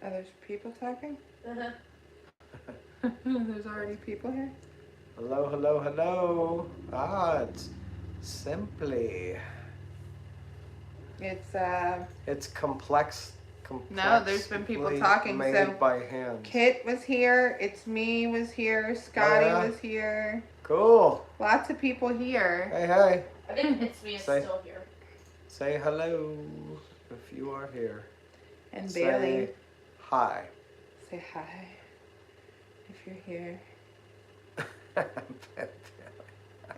Oh, there's people talking? Uh-huh. There's already people here? Hello, hello, hello. Ah, it's simply. It's, It's complex, no, there's been people complexly talking. So, made by hand. Kit was here. It's me was here. Oh, Scotty yeah? was here. Cool. Lots of people here. Hey, hey. I think it's me is Say- still here. Say hello if you are here. And Say Bailey. hi. Say hi if you're here.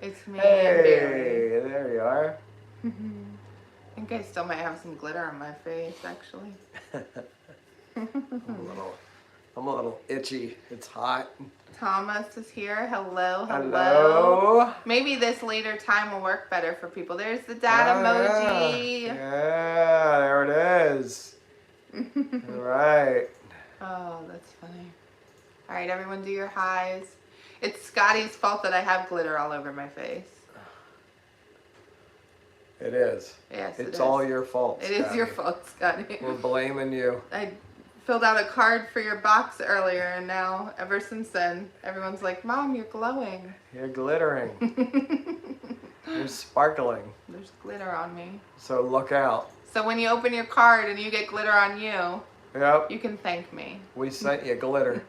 It's me and Hey, there you are. Bailey. I think I still might have some glitter on my face, actually. I'm a little itchy. It's hot. Thomas is here. Hello, hello. Hello. Maybe this later time will work better for people. There's the dad emoji. Yeah, there it is. All right. Oh, that's funny. All right, everyone do your highs. It's Scotty's fault that I have glitter all over my face. It is. Yes, It's it is. all your fault. It is your fault, Scotty. We're blaming you. I filled out a card for your box earlier, and now, ever since then, everyone's like, Mom, you're glowing. You're glittering. You're sparkling. There's glitter on me. So look out. So when you open your card and you get glitter on you, Yep. you can thank me. We sent you glitter.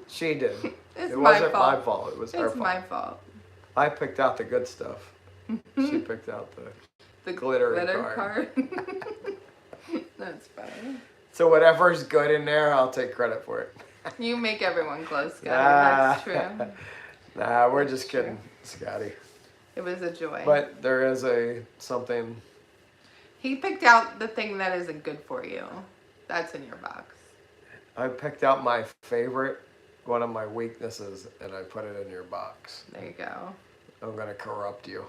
She did. It's It my wasn't fault. my fault. It was her It's fault. my fault. I picked out the good stuff. She picked out the glitter card. That's funny. So whatever's good in there, I'll take credit for it. You make everyone close, Scotty. Nah. That's true. Nah, we're just True. kidding, Scotty. It was a joy. But there is something. He picked out the thing that isn't good for you. That's in your box. I picked out my favorite, one of my weaknesses, and I put it in your box. There you go. I'm gonna corrupt you.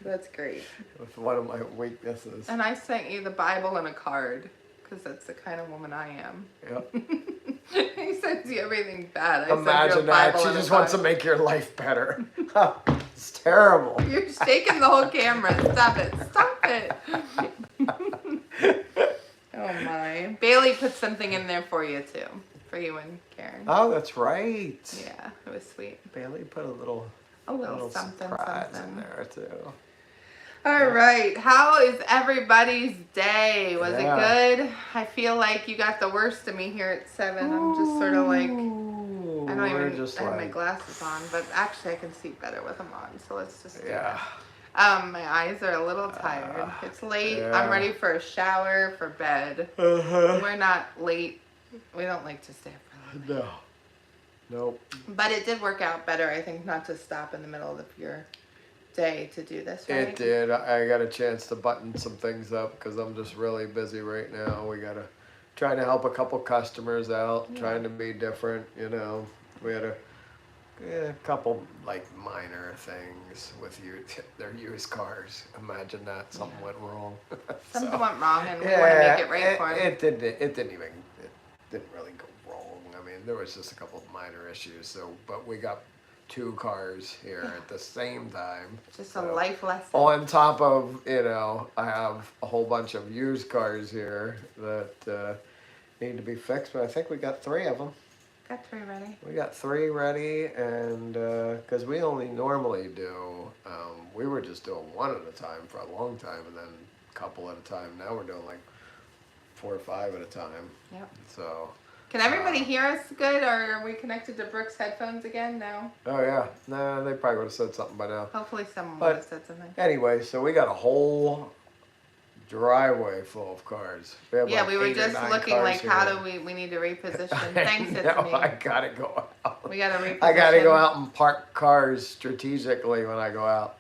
That's great. With one of my weaknesses. And I sent you the Bible and a card, because that's the kind of woman I am. Yep. He sends you everything bad. I send you a Imagine that. Bible She and a just wants to card. make your life better. It's terrible. You're shaking the whole camera. Stop it. Stop it. Oh my. Bailey put something in there for you too. For you and Karen. Oh, that's right. Yeah, it was sweet. Bailey put a little something, surprise something. in there too. All right. How is everybody's day? Was Yeah. it good? I feel like you got the worst of me here at 7. I'm just sort of like, I don't even have my glasses on, but actually I can see better with them on. So let's just do Yeah. that. My eyes are a little tired. It's late. yeah. I'm ready for a shower, for bed. Uh-huh. We're not late. We don't like to stay up for long. No. Nope. But it did work out better, I think, not to stop in the middle of your day to do this, right? It did. I got a chance to button some things up because I'm just really busy right now. We gotta trying to help a couple customers out, Yeah. trying to be different. You know, we had a couple like minor things with their used cars. Imagine that something went wrong. Something So, went wrong, and we want to make it right for him. It didn't really go wrong. I mean, there was just a couple of minor issues. So, but we got 2 cars here at the same time. Just a So, life lesson. on top of, I have a whole bunch of used cars here that need to be fixed, but I think we got 3 of them. Got 3 ready. We got 3 ready, and because we only normally do, we were just doing 1 at a time for a long time, and then a couple at a time. Now we're doing like 4 or 5 at a time. Yep. So. Can everybody hear us good, or are we connected to Brooke's headphones again? No. Oh yeah, no, they probably would have said something by now. Hopefully someone But- would have said something. Anyway, so we got a whole driveway full of cars. Have Yeah, like we were 8 or just 9 looking cars like, here. how do we need to reposition? Thanks, it's No, me. I gotta go out. We gotta reposition. I gotta go out and park cars strategically when I go out.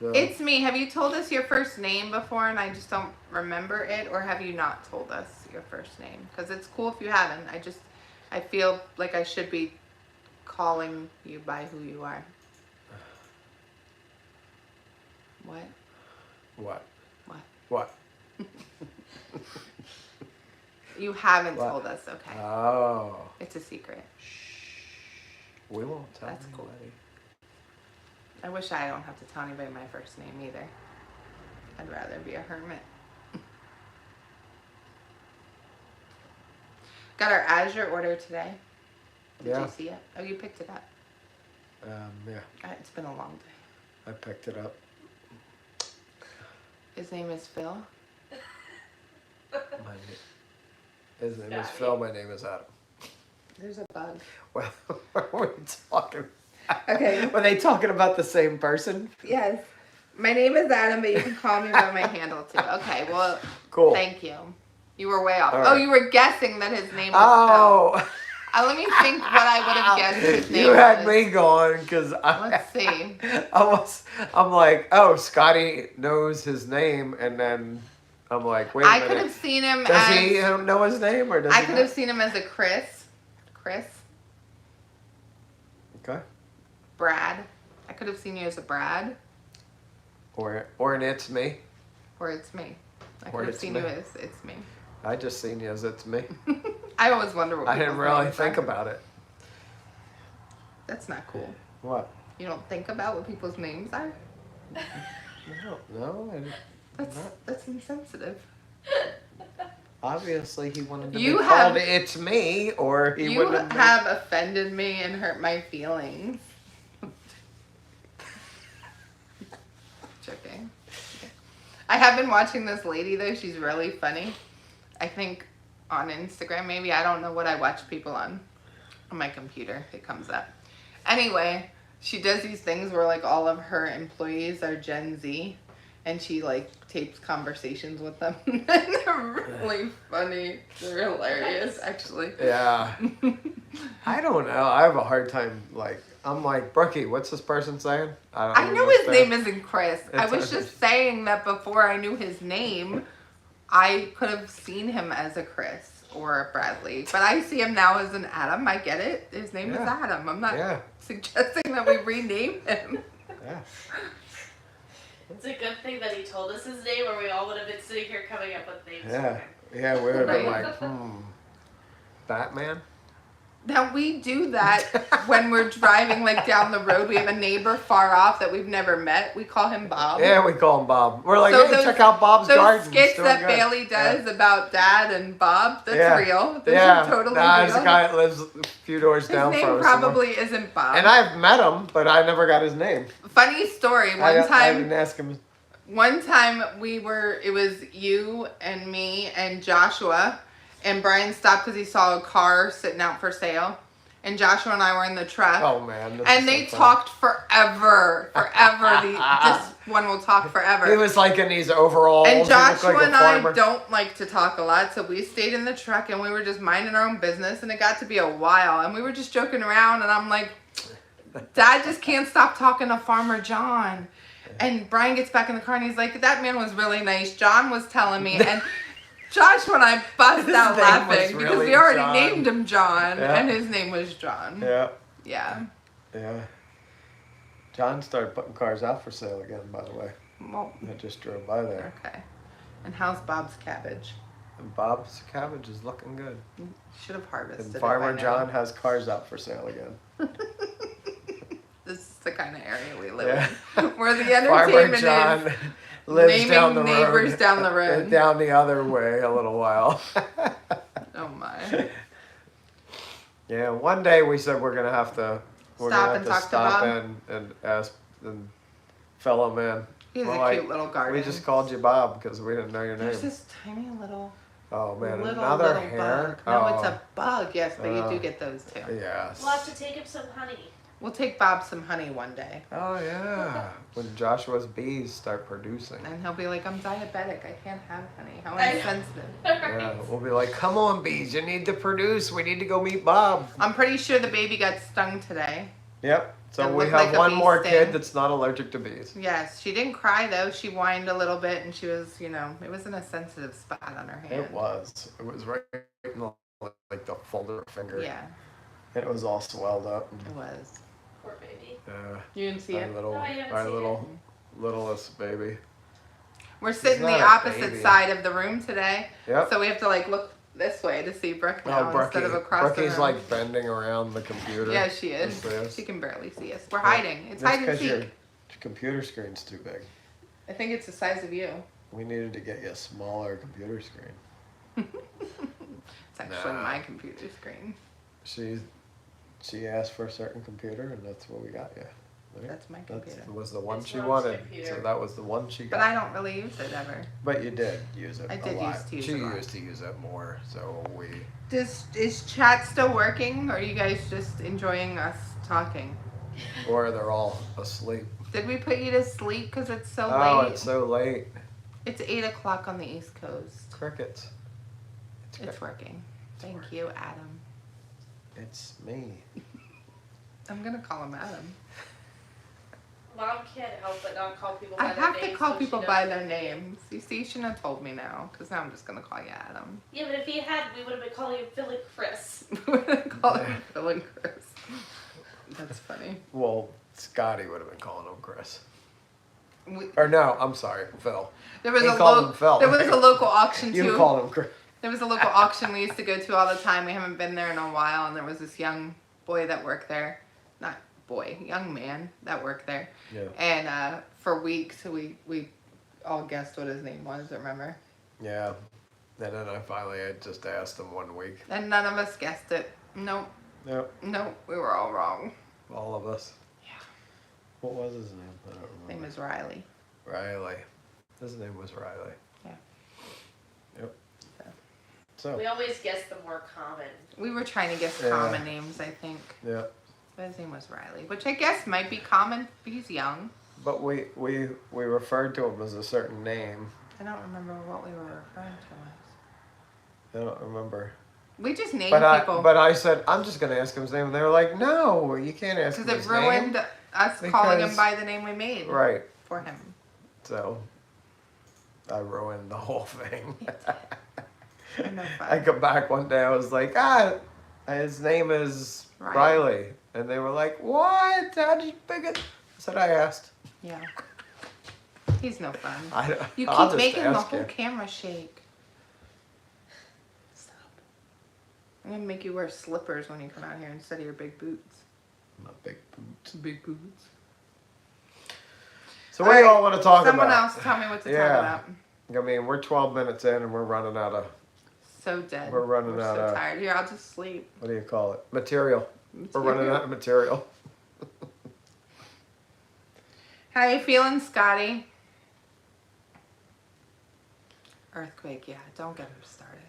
So, It's me. Have you told us your first name before and I just don't remember it, or have you not told us your first name? Because it's cool if you haven't. I feel like I should be calling you by who you are. What? what? What? What? You haven't What? told us, okay. Oh, It's a secret. we won't tell That's cool. anybody. I wish I don't have to tell anybody my first name either. I'd rather be a hermit. Got our Azure order today. Did you see it? Oh, you picked it up. Yeah. It's been a long day. I picked it up. His name is Phil. His name is Phil. My name is Adam. There's a bug. Well, we're talking. Okay. Were they talking about the same person? Yes. My name is Adam, but you can call me by my handle too. Okay, well, cool. Thank you. You were way off. All right. Oh, you were guessing that his name was Phil. Let me think what I would have guessed his name You had was. me going because Let's see. I'm like, oh, Scotty knows his name, and then I'm like, wait a minute. I could have seen him Does he know his name, or does he I could have seen him as a Chris. Okay. Brad. I could have seen you as a Brad. Or an it's me. Or it's me. I Or could have it's seen me. you as it's me. I just seen you as it's me. I always wonder what I didn't people's really names think are. about it. That's not cool. What? You don't think about what people's names are? No. That's insensitive. Obviously, he wanted to You be have- called "It's me," or he You wouldn't have offended me and hurt my feelings. Joking. I have been watching this lady though. She's really funny. I think on Instagram maybe. I don't know what I watch people on my computer. It comes up. Anyway, she does these things where like all of her employees are Gen Z. And she like tapes conversations with them. And they're really funny. They're hilarious, actually. Yeah. I don't know. I have a hard time. Like, I'm like, Brookie, what's this person saying? I know his name isn't Chris. I was just saying that before I knew his name, I could have seen him as a Chris or a Bradley. But I see him now as an Adam. I get it. His name is Adam. I'm not suggesting that we rename him. Yeah. It's a good thing that he told us his name, or we all would have been sitting here coming up with names. Yeah, we would have been Right. like, Batman? Now we do that when we're driving like down the road. We have a neighbor far off that we've never met. We call him Bob. Yeah, we call him Bob. We're like, So hey, check out Bob's garden. Those skits It's doing that good. Bailey does about Dad and Bob, that's real. Those are totally It's a real. guy that lives a few doors down His from name us. probably isn't Bob. And I've met him, but I never got his name. Funny story. I didn't ask him. One time it was you and me and Joshua, and Brian stopped because he saw a car sitting out for sale. And Joshua and I were in the truck. Oh, man. And they talked forever. This one will talk forever. He was like in these overalls. And He looked Joshua like a and I farmer. don't like to talk a lot, so we stayed in the truck and we were just minding our own business, and it got to be a while, and we were just joking around, and I'm like, Dad just can't stop talking to Farmer John. And Brian gets back in the car and he's like, that man was really nice. John was telling me, and Joshua and I bust His out name was laughing because really we already John. named him John, Yeah. and his name was John. Yeah. Yeah. John started putting cars out for sale again, by the way. Well, I just drove by there. okay. And how's Bob's cabbage? And Bob's cabbage is looking good. Should have harvested And it Farmer by now. John has cars out for sale again. This is the kind of area we live Yeah. in, where the Farmer entertainment John is lives naming down the neighbors road. down the road. Down the other way a little while. Oh my. Yeah, one day we said we're gonna have to Stop and talk to stop Bob? and ask the fellow man. He's We're a like, cute little garden. We just called you Bob because we didn't know your name. There's this tiny little, Oh man, little another hair. bug. No, Oh, it's a bug. Yes, but you do get those too. Yes. We'll have to take him some honey. We'll take Bob some honey one day, Oh yeah. When Joshua's bees start producing. and he'll be like, "I'm diabetic. I can't have honey. How I know. insensitive." Yeah, we'll be like, come on, bees, you need to produce. We need to go meet Bob. I'm pretty sure the baby got stung today. Yep. So It we looked have like a one bee more sting. kid that's not allergic to bees. Yes, she didn't cry though. She whined a little bit, and she was, it was in a sensitive spot on her hand. It was. It was right in the, like the folder of her finger. Yeah, It was all swelled up. it was. Poor baby. You didn't see Our it. little, No, I haven't our seen little, littlest baby. We're sitting not the a opposite baby. side of the room today, Yep. so we have to like look this way to see Brooke now instead of across the Brookie's room. like bending around the computer. Yeah, she is. Yes. She can barely see us. We're hiding. It's That's hide and 'cause your seek. computer screen's too big. I think it's the size of you. We needed to get you a smaller computer screen. It's actually my computer screen. She asked for a certain computer, and that's what we got you. Right? That's my computer. That was the one It's she Mom's wanted. computer. So that was the one she got. But I don't really use it ever. But you did use it I a did lot. used to use she it a lot. used to use it more, so we... Is chat still working, or are you guys just enjoying us talking? Or they're all asleep. Did we put you to sleep because it's so Oh, late? it's so late. It's 8 o'clock on the East Coast. Crickets. It's working. Thank you, Adam. It's me. I'm gonna call him Adam. Mom can't help but not call people by I their have names. to call so she people knows by their their names. You see, you shouldn't have told me now, because now I'm just gonna call you Adam. Yeah, but if he had, we would have been calling him Phil and Chris. We're gonna call him Phil and Chris. That's funny. Well, Scotty would have been calling him Chris. We, Or no, I'm sorry, Phil. there was He a called him Phil. there was a local auction You too. called him Chris. There was a local auction we used to go to all the time. We haven't been there in a while, and there was this young boy that worked there. Not boy, young man that worked there. Yeah. And for weeks, we all guessed what his name was, remember? Yeah. And then I finally had just asked him one week. And none of us guessed it. Nope. Yep. Nope. We were all wrong. All of us. Yeah. What was his name? I don't remember. His name is Riley. Riley. His name was Riley. Yeah. Yep. So. We always guess the more common. We were trying to guess Yeah. common names, I think. Yeah. But his name was Riley, which I guess might be common, but he's young. But we referred to him as a certain name. I don't remember what we were referring to as. I don't remember. We just named people. But I said, I'm just going to ask him his name. And they were like, no, you can't ask him Because his it ruined name. us calling him Because- by the name we made Right. for him. So I ruined the whole thing. I know, I come back one day, I was like, his name is Riley. And they were like, what? How did you pick it? I said, I asked. Yeah. He's no fun. You I'll keep just making the ask whole you. camera shake. Stop. I'm gonna make you wear slippers when you come out here instead of your big boots. My big boots. Big boots. So what do y'all want to talk Someone about? else tell me what to Yeah. talk about. I mean, we're 12 minutes in and we're running out of, So dead. We're running out so of- tired. Here, I'll just sleep. what do you call it? Material. We're running out of material. How you feeling, Scotty? Earthquake, yeah. Don't get him started.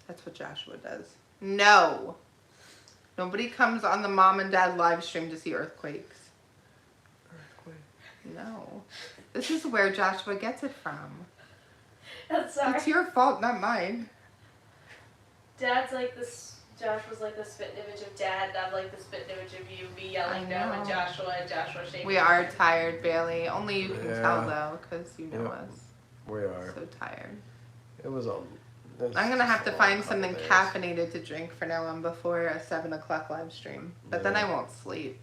That's what Joshua does. No. Nobody comes on the mom and dad live stream to see earthquakes. No. This is where Joshua gets it from. I'm sorry. It's your fault, not mine. Dad's like this. Josh was like the spit image of Dad, and I'm like the spit image of you. Me yelling I no know. at Joshua, and Joshua shaking. We are tired, Bailey. Only you can Yeah. tell, though, because you know Yeah. us. We are. So tired. It was a. I'm going to have to find something caffeinated to drink for now on before a 7 o'clock live stream. But then I Yeah. won't sleep.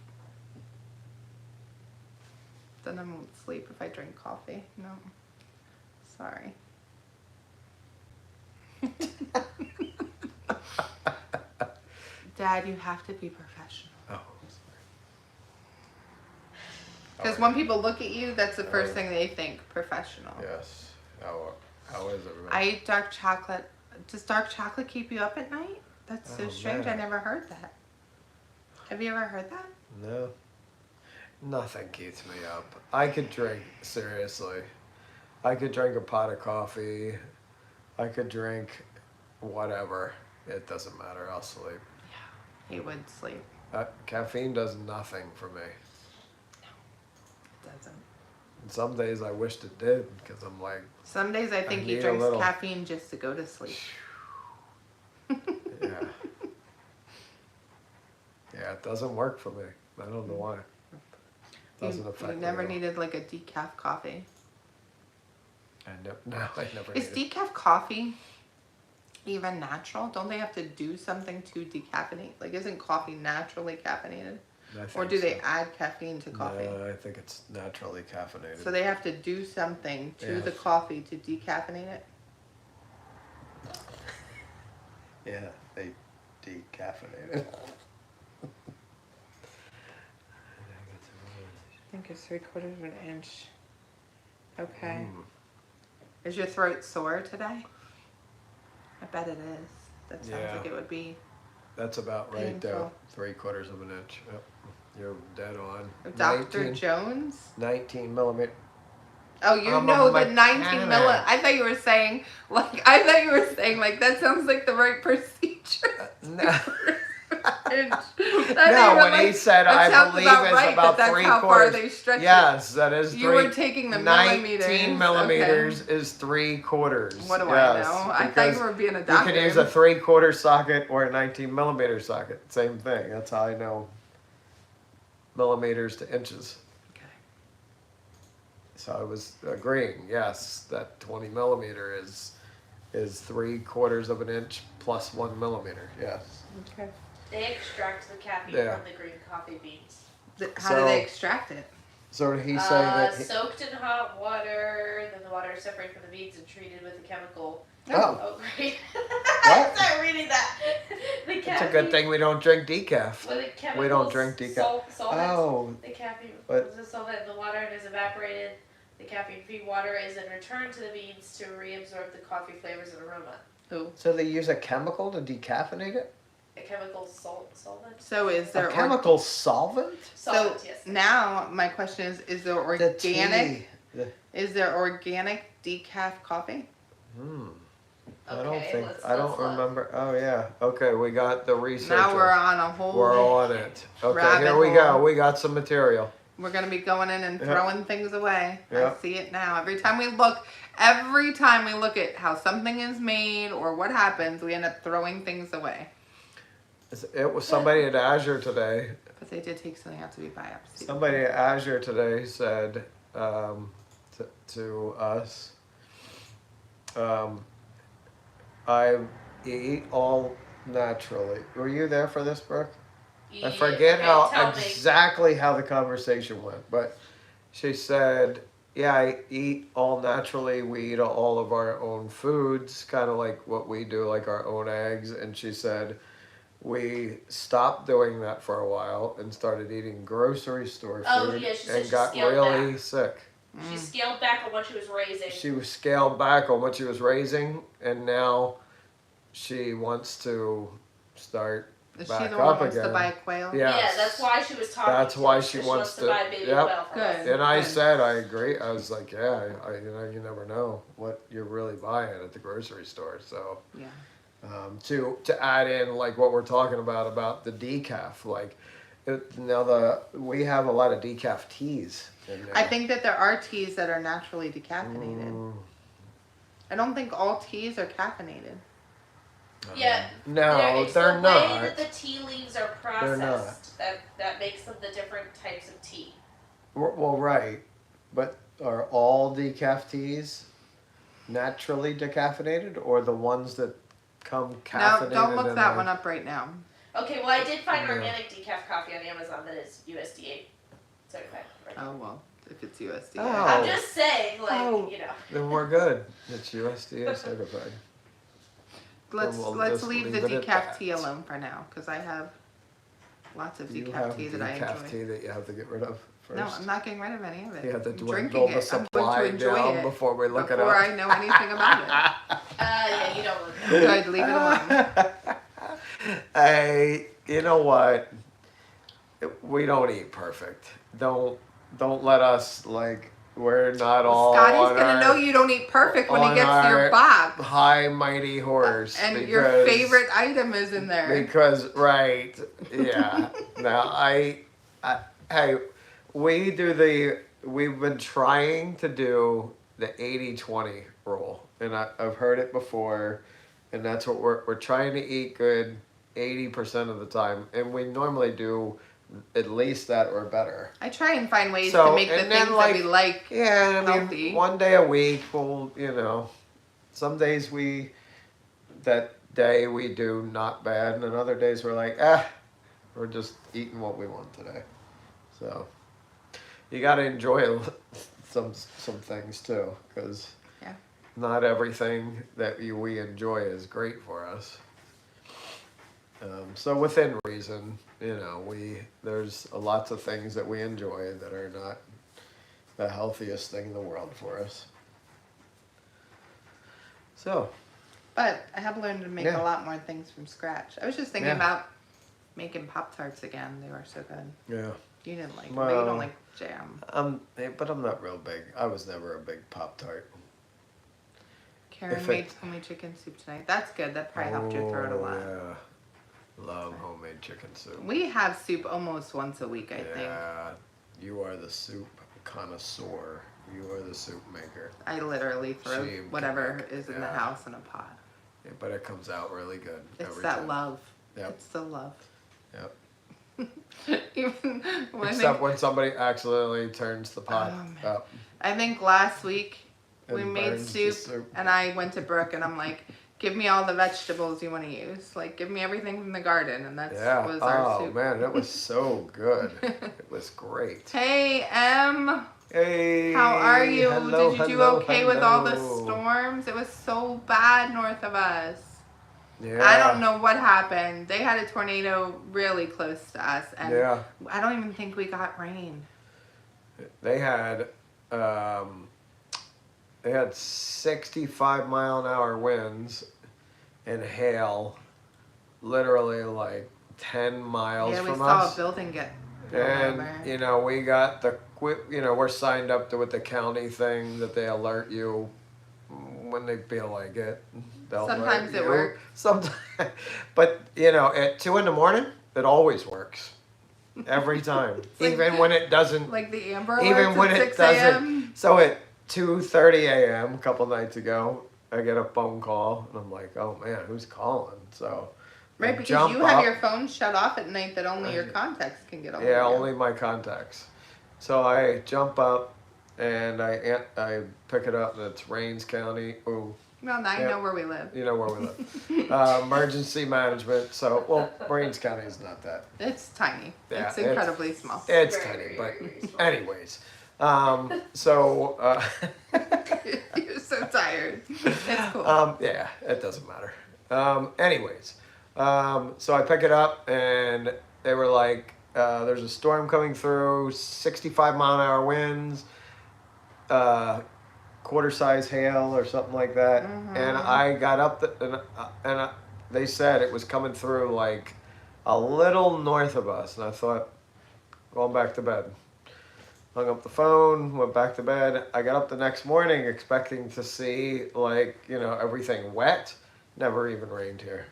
Then I won't sleep if I drink coffee. No. Sorry. Dad, you have to be professional. Oh. Because when people look at you, that's the first thing they think, professional. Yes. How is it? I eat dark chocolate. Does dark chocolate keep you up at night? That's so Oh, strange. man. I never heard that. Have you ever heard that? No. Nothing keeps me up. I could drink, seriously. I could drink a pot of coffee. I could drink whatever. It doesn't matter. I'll sleep. He would sleep. Caffeine does nothing for me. It doesn't. And some days I wished it did because I'm like, Some days I think he need a drinks little. caffeine just to go to sleep. yeah. Yeah, it doesn't work for me. I don't know why. Doesn't affect You me never at all. needed like a decaf coffee. I never Is needed. decaf coffee even natural? Don't they have to do something to decaffeinate? Like, isn't coffee naturally caffeinated? I Or think do they so. add caffeine to coffee? No, I think it's naturally caffeinated. So they have to do something to Yeah. the coffee to decaffeinate it? Yeah, they decaffeinated. I think it's 3/4 of an inch. Okay. Is your throat sore today? I bet it is. That sounds Yeah. like it would be. That's about right, though. Painful. 3/4 of an inch. Yep. You're dead on. Dr. Jones? 19 millimeter. Oh, you I'm know a the 19 mechanic. I thought you were saying like that sounds like the right procedure. No. That No, even, when like, he said, that I sounds believe about it's right, about but that's 3/4. how far they stretch it. Yes, that is You were taking the 19 millimeters. millimeters is 3/4. What do yes, I know? I thought you were being a You doctor. can use a 3/4 socket or a 19 millimeter socket. Same thing. That's how I know millimeters to inches. Okay. So I was agreeing. Yes, that 20 millimeter is 3/4 of an inch plus 1 millimeter. Yes. Okay. They extract the caffeine Yeah. from the green coffee beans. How do they extract it? So did he say that? Soaked in hot water, then the water is separated from the beans and treated with a chemical. Oh. Oh, great. What? Start reading that. The It's a caffeine good thing we don't drink decaf. with a chemical We don't drink decaf. Solvent. Oh, The caffeine but- was a solvent. The water is evaporated. The caffeine-free water is then returned to the beans to reabsorb the coffee flavors and aroma. Ooh. so they use a chemical to decaffeinate it? A chemical solvent. So is there A chemical solvent? Solvent, so yes. now my question is there The organic tea. is there organic decaf coffee? I don't Okay, think. let's I don't look. remember. Oh yeah. Okay, we got the researcher. Now we're on a whole We're on it. Okay, rabbit here we go. hole. We got some material. We're gonna be going in and Yep. throwing things away. Yep. I see it now. Every time we look at how something is made or what happens, we end up throwing things away. It was somebody at Azure today. But they did take something out to be biopsied. Somebody at Azure today said to us, I eat all naturally. Were you there for this, Brooke? I forget exactly how the conversation went, but she said, yeah, I eat all naturally. We eat all of our own foods, kind of like what we do, like our own eggs. And she said, we stopped doing that for a while and started eating grocery store Oh, food yeah, she said and she got scaled really back. sick. She scaled back on what she was raising. She was scaled back on what she was raising, and now she wants to start Is she back the one up who wants to again. buy quail? Yeah. Yeah, that's why she was talking. That's to why us, she 'cause wants to- buy baby yep. quail from Good. us. And I Good. said, I agree. I was like, yeah, you never know what you're really buying at the grocery store. So, Yeah. to add in like what we're talking about the decaf, like we have a lot of decaf teas in there. I think that there are teas that are naturally decaffeinated. I don't think all teas are caffeinated. Yeah. No, It's they're the not. way that the tea leaves are They're not. processed that makes them the different types of tea. Well, right, but are all decaf teas naturally decaffeinated, or the ones that come No, caffeinated? don't look in that a- one up right now. Okay, well I did find Yeah. organic decaf coffee on Amazon that is USDA certified. Oh well, if it's USDA. Oh. I'm just saying, like, Oh. you know. Then we're good. It's USDA certified. Let's we'll let's just leave leave the it at decaf that. tea alone for now, because I have lots of You decaf have tea that I decaf enjoy. tea that you have to get rid of first. No, I'm not getting rid of any of it. You have to I'm dwindle drinking the it. I'm supply going to enjoy down it before we look it before up. I know anything about it. Yeah, you don't look Good, leave it alone. Hey, you know what? We don't eat perfect. Don't let us like we're not all Scotty's on gonna our know you don't eat perfect when he on gets to your our box. high mighty horse. And your because- favorite item is in there. Because right, yeah. Now hey, we've been trying to do the 80-20 rule, and I've heard it before, and that's what we're trying to eat good 80% of the time, and we normally do at least that or better. I try and find ways So, to make the and then, things that we like, like. Yeah, I mean, Healthy. one day a week, some days that day we do not bad, and then other days we're like, we're just eating what we want today. So, you got to enjoy some things too, because Yeah. not everything that we enjoy is great for us. So within reason, there's lots of things that we enjoy that are not the healthiest thing in the world for us. So. But I have learned to make Yeah. a lot more things from scratch. I was just thinking Yeah. about making Pop-Tarts again. They were so good. Yeah. You didn't like them, Well, but you don't like jam. But I'm not real big. I was never a big Pop-Tart. Karen If made it- homemade chicken soup tonight. That's good. That probably helped your throat a lot. Yeah. Love homemade chicken soup. We have soup almost once a week, I think. Yeah. You are the soup connoisseur. You are the soup maker. I literally throw She- whatever is in the yeah. house in a pot. Yeah, but it comes out really good. It's every that time. love. Yep. It's the love. Yep. Even when Except when somebody accidentally turns the pot Oh, man. up. I think last week we And made burns the soup, soup. and I went to Brooke and I'm like, give me all the vegetables you want to use. Like, give me everything from the garden. And that Yeah. was our Oh soup. man, it was so good. It was great. Hey, Em. Hey. How are you? Hello, Did you do hello, okay with all the hello. storms? It was so bad north of us. Yeah. I don't know what happened. They had a tornado really close to us, and Yeah. I don't even think we got rain. They had 65-mile-an-hour winds and hail, literally like 10 miles Yeah, we from saw us. a building get blown And over. we got we're signed up with the county thing that they alert you when they feel like it. They'll Sometimes alert it you. works. Sometimes, but at 2 a.m, it always works. Every time, like- even when it doesn't. Like the Amber Even Alerts when at it 6 doesn't. a.m. So at 2:30 a.m. a couple nights ago, I get a phone call and I'm like, oh man, who's calling? So I Right, because jump you have up. your phone shut off at night that only your contacts can get a hold Yeah, of you. only my contacts. So I jump up and I pick it up and it's Rains County. Ooh, Well, now you Yep. know where we live. you know where we live. Emergency management. So, Rains County is not that. It's tiny. Yeah, It's incredibly small. It's Very, tiny, very, but very small. anyways. So. You're so tired. It's cool. Yeah, it doesn't matter. Anyways, so I pick it up and they were like, there's a storm coming through, 65-mile-an-hour winds, quarter-size hail or something like that. And I got up they said it was coming through like a little north of us, and I thought, going back to bed. Hung up the phone, went back to bed. I got up the next morning expecting to see everything wet. Never even rained here.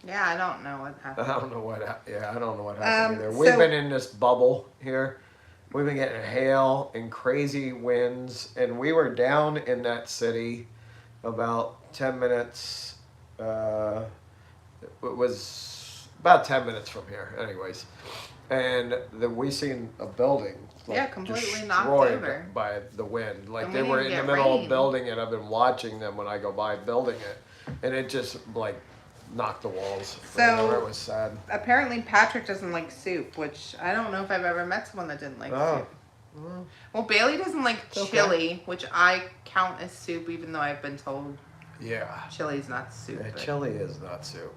Yeah, I don't know what I happened. don't know what. I don't know what happened either. so- We've been in this bubble here. We've been getting hail and crazy winds, and we were down in that city about 10 minutes. It was about 10 minutes from here, anyways. And we seen a building Yeah, completely knocked destroyed over. by the wind. Like And they we were didn't in the get middle rain. of building it. I've been watching them when I go by building it, and it just like knocked the walls. So- it was sad. Apparently, Patrick doesn't like soup, which I don't know if I've ever met someone that didn't like Oh. soup. Well, Bailey doesn't like okay. chili, which I count as soup, even though I've been told Yeah. chili's not soup. Yeah, but chili is not soup.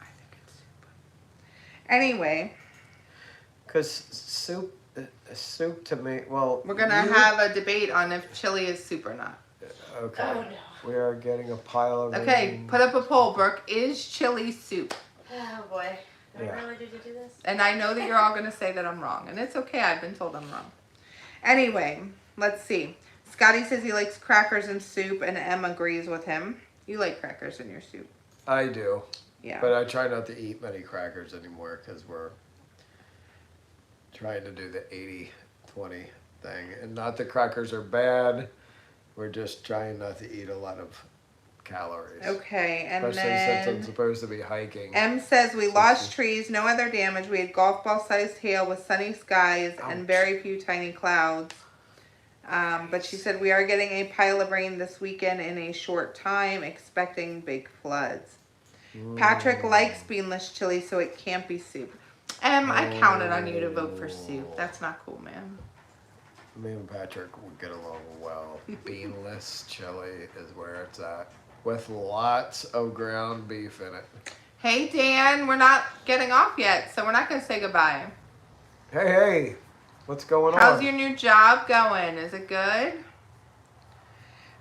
I think it's soup. Anyway, Because soup to me, well. we're gonna have a debate on if chili is soup or not. Okay. Oh no. We are getting a pile of. Okay, put up a poll, Brooke. Is chili soup? Oh boy. Do Yeah. I really need to do this? And I know that you're all gonna say that I'm wrong, and it's okay. I've been told I'm wrong. Anyway, let's see. Scotty says he likes crackers and soup, and Em agrees with him. You like crackers in your soup? I do, Yeah. but I try not to eat many crackers anymore because we're trying to do the 80-20 thing. And not that crackers are bad. We're just trying not to eat a lot of calories. Okay, and Especially since I'm then supposed to be hiking. Em says we lost trees, no other damage. We had golf ball sized hail with sunny skies and Ouch. very few tiny clouds. But she said we are getting a pile of rain this weekend in a short time, expecting big floods. Patrick likes beanless chili, so it can't be soup. I counted on you to vote for soup. That's not cool, man. Me and Patrick would get along well. Beanless chili is where it's at. With lots of ground beef in it. Hey, Dan, we're not getting off yet, so we're not going to say goodbye. Hey, What's going How's on? your new job going? Is it good?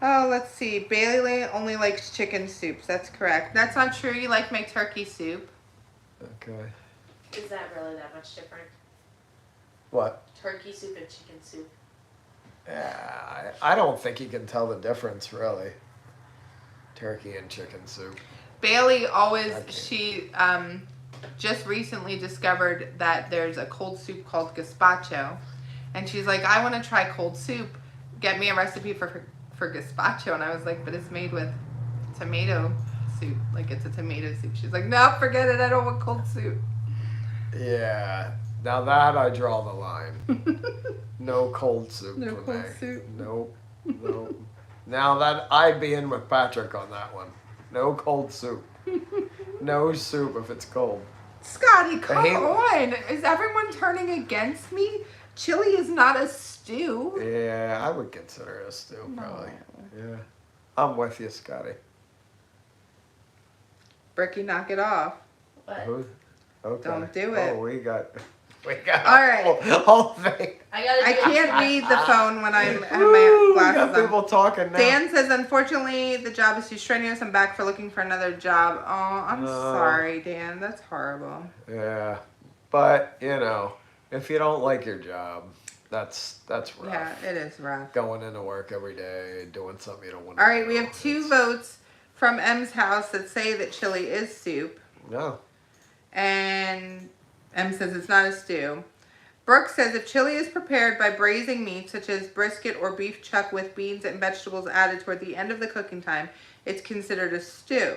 Oh, let's see. Bailey only likes chicken soups. That's correct. That's not true. You like my turkey soup. Okay. Is that really that much different? What? Turkey soup and chicken soup. Yeah, I don't think you can tell the difference really. Turkey and chicken soup. Bailey always, Okay. she just recently discovered that there's a cold soup called gazpacho. And she's like, I want to try cold soup. Get me a recipe for gazpacho. And I was like, but it's made with tomato soup. Like, it's a tomato soup. She's like, no, forget it. I don't want cold soup. Yeah. Now that I draw the line. No cold soup No for cold me. soup. Nope. Nope. Now that I'd be in with Patrick on that one. No cold soup. No soup if it's cold. Scotty, come hate- on. Is everyone turning against me? Chili is not a stew. Yeah, I would consider it a stew probably. Yeah. I'm with you, Scotty. Bricky, knock it off. What? Who? Okay. Don't do it. Oh, we got All right. whole thing. I gotta. I do it. can't read the phone when I have my Woo, we glasses got on. people talking now. Dan says, unfortunately, the job is too strenuous. I'm back for looking for another job. Oh, I'm No. sorry, Dan. That's horrible. Yeah, but you know, if you don't like your job, that's rough. Yeah, it is rough. Going into work every day, doing something you don't want. All right, we have 2 votes from M's house that say that chili is soup. No. And M says it's not a stew. Brooke says if chili is prepared by braising meat, such as brisket or beef chuck with beans and vegetables added toward the end of the cooking time, it's considered a stew.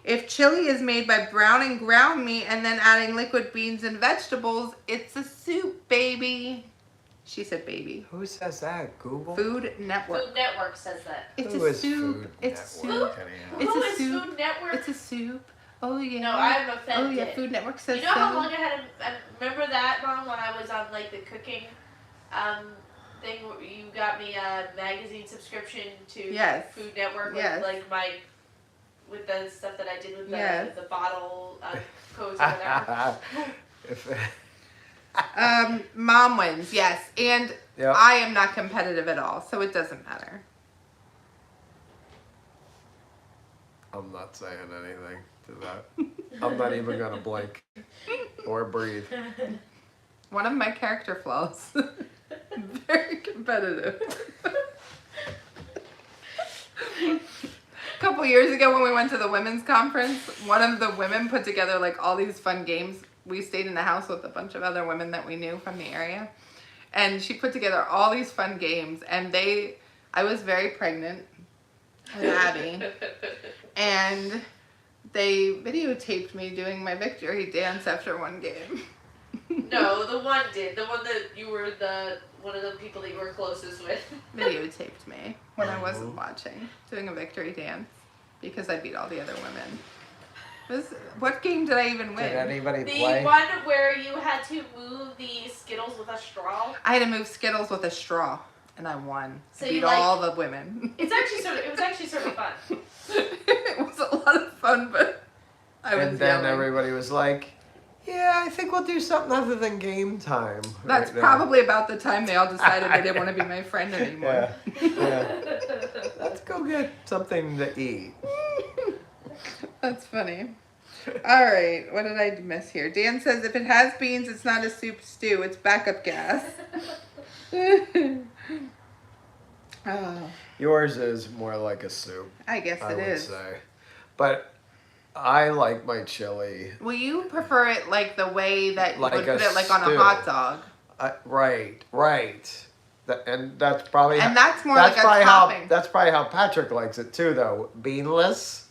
If chili is made by browning ground meat and then adding liquid beans and vegetables, it's a soup, baby. She said baby. Who says that? Google. Food Network. Food Network says that. It's Who a is soup. Food It's a Network soup. anyhow? It's Who a is soup. Food Network? It's a soup. Oh yeah. No, I'm offended. Oh yeah, Food Network says You know how so. long I had? I remember that, Mom, when I was on like the cooking thing. Where you got me a magazine subscription to Yes. Food Network with Yes. like with the stuff that I did with the Yes. the bottle codes or whatever. If- Mom wins, yes, and Yep. I am not competitive at all, so it doesn't matter. I'm not saying anything to that. I'm not even gonna blink or breathe. One of my character flaws. Very competitive. A couple years ago when we went to the women's conference, one of the women put together like all these fun games. We stayed in the house with a bunch of other women that we knew from the area. And she put together all these fun games, and I was very pregnant with Abby, and they videotaped me doing my victory dance after one game. No, the one did. The one that you were one of the people that you were closest with. Videotaped me when I wasn't watching, doing a victory dance, because I beat all the other women. What game did I even win? Did anybody The play? one where you had to move the Skittles with a straw. I had to move Skittles with a straw, and I won. So I you beat all the women. It was actually sort of fun. It was a lot of fun, but I was And then yelling. everybody was like, "Yeah, I think we'll do something other than game time." That's right now." probably about the time they all decided they didn't want to be my friend anymore. Yeah. Let's go get something to eat. That's funny. All right, what did I miss here? Dan says if it has beans, it's not a soup stew. It's backup gas. Oh, Yours is more like a soup, I guess I it would is. say. But I like my chili. Well, you prefer it like the way that you Like would a put it like on a stew. hot dog. Right. And that's probably And that's more like a topping. That's probably how Patrick likes it too, though. Beanless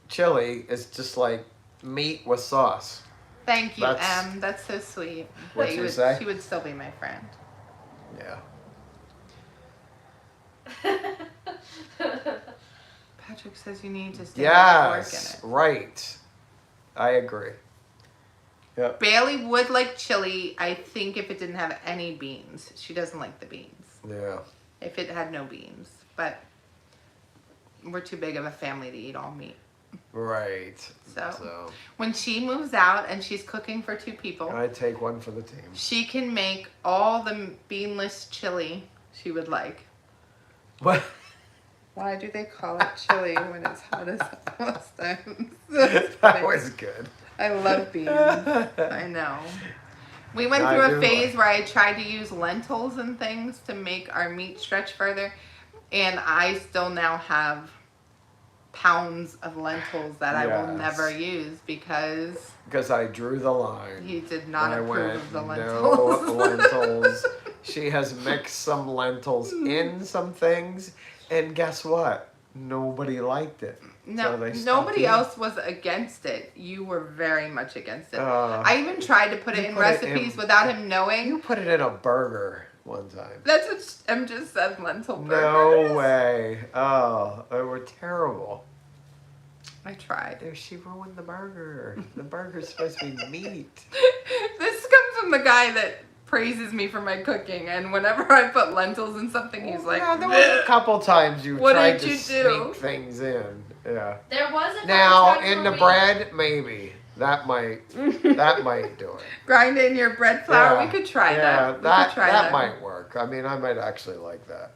chili is just like meat with sauce. Thank you, That's- Em. That's so sweet. What'd That you would, say? She would still be my friend. Yeah. Patrick says you need to stay at work in Yes. it. Right. I agree. Yep. Bailey would like chili, I think, if it didn't have any beans. She doesn't like the beans. Yeah. If it had no beans. But we're too big of a family to eat all meat. Right. So when she moves out and she's cooking for 2 people, I take one for the team. she can make all the beanless chili she would like. What? Why do they call it chili when it's hot as Holstein? That was good. I love beans. I know. We went through a phase where I tried to use lentils and things to make our meat stretch further, and I still now have pounds of lentils that I will never use because I drew the line. he did not approve of the No lentils. lentils. She has mixed some lentils in some things, and guess what? Nobody liked it. No, So nobody else was against it. You were very much against it. I even tried to put it in put it recipes in- without him knowing. You put it in a burger one time. That's what M just said, lentil burgers. No way. Oh, they were terrible. I tried. There, she ruined the burger. The burger's supposed to be meat. This comes from the guy that praises me for my cooking, and whenever I put lentils in something, he's like, No, there was a couple times you What tried did to you sneak do? things in. Yeah. There was a Now couple times in where the we- bread, maybe that might do it. grind in your bread flour. Yeah, We could try yeah, that. We that could try that might work. I mean, I might actually like that.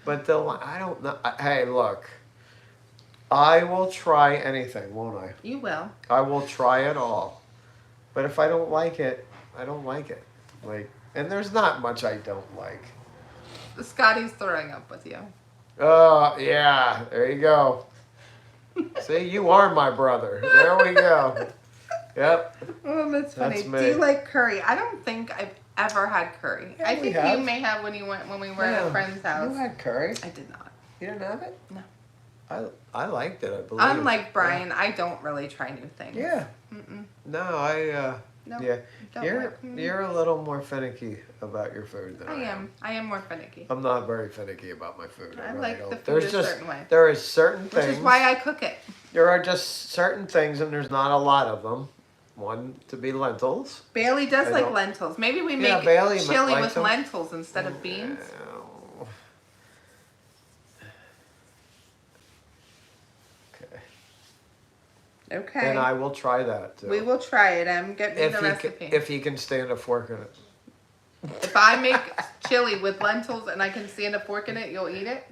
But I don't know. Hey, look, I will try anything, won't I? You will. I will try it all. But if I don't like it, I don't like it. Like, and there's not much I don't like. Scotty's throwing up with you. Oh, yeah, there you go. See, you are my brother. There we go. Yep. Oh, that's funny. That's me. Do you like curry? I don't think I've ever had curry. Yeah, I we think have. you may have when we were at a friend's house. You had curry? I did not. You didn't have it? No. I liked it, I believe. Unlike Brian, I don't really try new things. Yeah. Mm-mm. No, No. yeah. Don't You're a little more finicky about your food than I I am. I am more finicky. I'm not very finicky about my food. I really like don't. the food There's a just, certain way. There is certain Which things. is why I cook it. There are just certain things, and there's not a lot of them. One to be lentils. Bailey does I like don't- lentils. Maybe we Yeah, make Bailey chili likes with them. lentils instead of beans. No. Okay. Okay. Then I will try that too. We will try it. Get me the If recipe. if he can stand a fork in it. If I make chili with lentils and I can stand a fork in it, you'll eat it?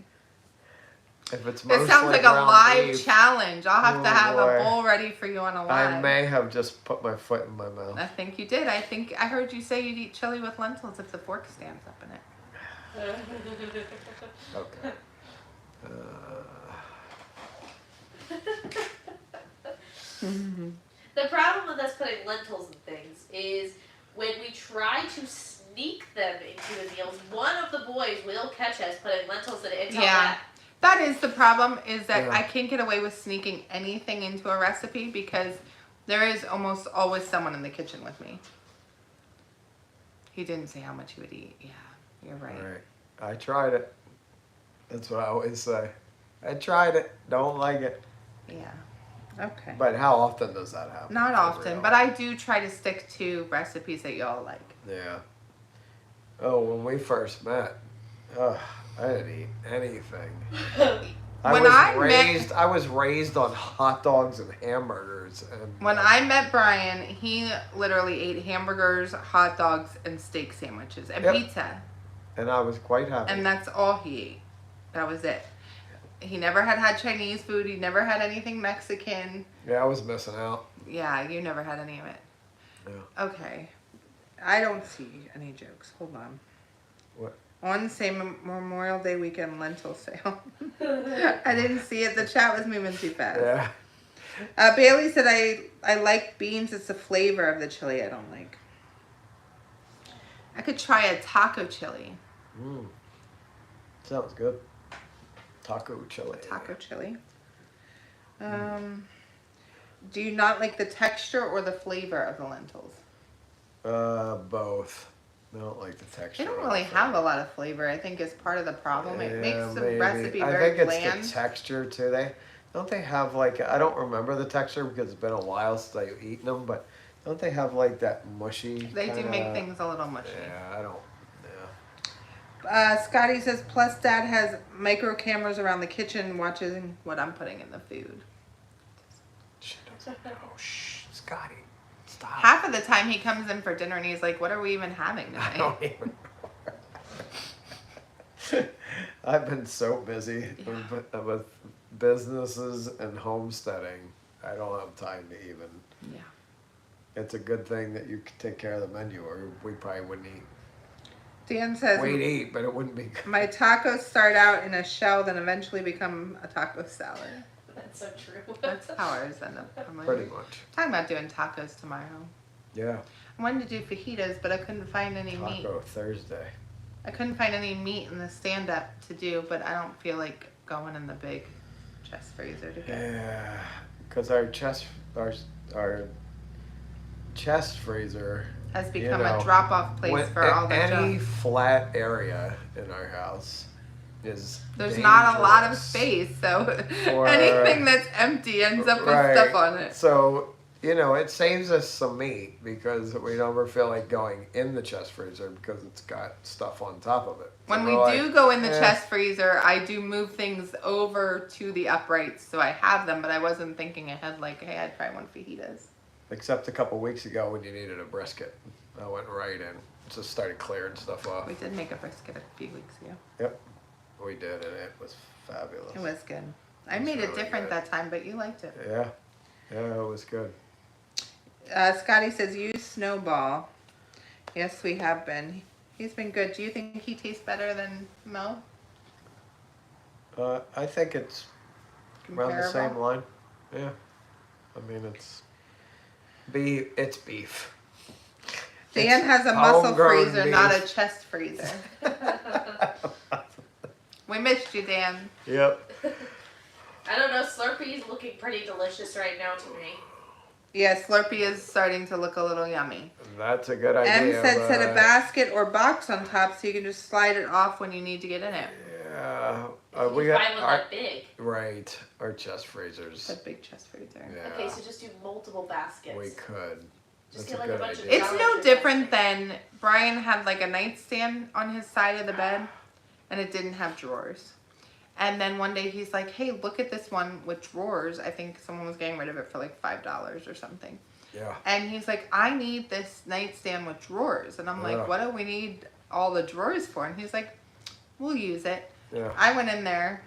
If it's mostly It sounds like a ground live beef, challenge. I'll have to Oh, have boy. a bowl ready for you on a live. I may have just put my foot in my mouth. I think you did. I think I heard you say you'd eat chili with lentils if the fork stands up in it. Okay. The problem with us putting lentils and things is when we try to sneak them into the meals, one of the boys will catch us putting lentils in it and tell Yeah. that. That is the problem, is that Yeah. I can't get away with sneaking anything into a recipe because there is almost always someone in the kitchen with me. He didn't say how much he would eat. Yeah, you're right. All right. I tried it. That's what I always say. I tried it. Don't like it. Yeah. Okay. But how often does that happen? Not for often, real? but I do try to stick to recipes that y'all like. Yeah. Oh, when we first met, I didn't eat anything. When I was raised on hot dogs and hamburgers, and When I met Brian, he literally ate hamburgers, hot dogs, and steak sandwiches and Yep. pizza. and I was quite happy. And that's all he ate. That was it. He never had Chinese food. He never had anything Mexican. Yeah, I was missing out. Yeah, you never had any of it. Yeah. Okay. I don't see any jokes. Hold on. What? On same Memorial Day weekend lentil sale. I didn't see it. The chat was moving too fast. Yeah. Bailey said, I like beans. It's the flavor of the chili I don't like. I could try a taco chili. Sounds good. Taco chili. Taco chili. Do you not like the texture or the flavor of the lentils? Both. I don't like the texture. They don't of really it. have a lot of flavor. I think is part of the problem. It makes the maybe. recipe I very think bland. it's the texture too. Don't they have like, I don't remember the texture because it's been a while since I've eaten them, but don't they have like that mushy? They do kinda- make things a little mushy. Yeah, I don't. Yeah. Scotty says, plus Dad has micro cameras around the kitchen watching what I'm putting in the food. Oh, shh, Scotty, stop. Half of the time he comes in for dinner and he's like, what are we even having I tonight? don't even know. I've been so busy with businesses and homesteading. I don't have time to even. Yeah. It's a good thing that you could take care of the menu, or we probably wouldn't eat. Dan says, We'd eat, but it wouldn't be good. my tacos start out in a shell, then eventually become a taco salad. That's so true. That's how ours end up coming. Pretty much. Talking about doing tacos tomorrow. Yeah. I wanted to do fajitas, but I couldn't find any meat. Taco Thursday. I couldn't find any meat in the stand-up to do, but I don't feel like going in the big chest freezer to get. Yeah, because our chest freezer Has become know, a drop-off place for all the any junk. flat area in our house is There's not a lot of dangerous. space, so For- anything that's empty ends up with Right. stuff on it. So, it saves us some meat because we don't ever feel like going in the chest freezer because it's got stuff on top of it. So When we we're do like, go in the eh. chest freezer, I do move things over to the uprights so I have them, but I wasn't thinking ahead like, hey, I'd try one fajitas. Except a couple weeks ago when you needed a brisket. I went right in. Just started clearing stuff off. We did make a brisket a few weeks ago. Yep. We did, and it was fabulous. It was good. I It's made it really different good. that time, but you liked it. Yeah. Yeah, it was good. Scotty says, use Snowball. Yes, we have been. He's been good. Do you think he tastes better than Mo? I think it's around the same Comparable? line. Yeah. I mean, it's beef. It's beef. Dan It's has a muscle homegrown freezer, not a beef. chest freezer. We missed you, Dan. Yep. I don't know, Slurpee's looking pretty delicious right now to me. Yeah, Slurpee is starting to look a little yummy. That's a good M idea. said set a but- basket or box on top so you can just slide it off when you need to get in it. Yeah. You We can got find one our, that big. right. Our chest freezers. It's a big chest freezer. Yeah. Okay, so just do multiple baskets. We could. Just That's get a like good a bunch idea. of It's Dollar no Tree different baskets. than Brian had like a nightstand on his side of the bed and it didn't have drawers. And then one day he's like, hey, look at this one with drawers. I think someone was getting rid of it for like $5 or something. Yeah. And he's like, I need this nightstand with drawers. And I'm like, Yeah. what do we need all the drawers for? And he's like, we'll use it. Yeah. I went in there.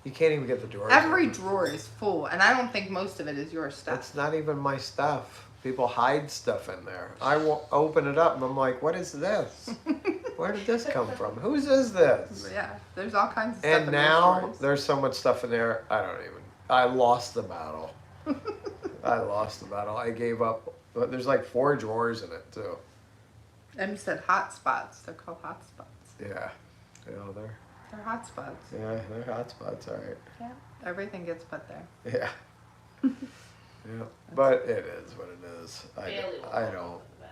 You can't even get the drawers. Every open. drawer is full. And I don't think most of it is your stuff. It's not even my stuff. People hide stuff in there. I will open it up and I'm like, what is this? Where did this come from? Whose is this? Yeah, there's all kinds of stuff And in now those drawers. there's so much stuff in there. I lost the battle. I lost the battle. I gave up. But there's like 4 drawers in it too. M said hot spots. They're called hot spots. Yeah. Yeah, They're hot spots. they're hot spots, all right. Yeah, everything gets put there. Yeah. Yeah. But it is what it is. Bailey will I want don't. one of the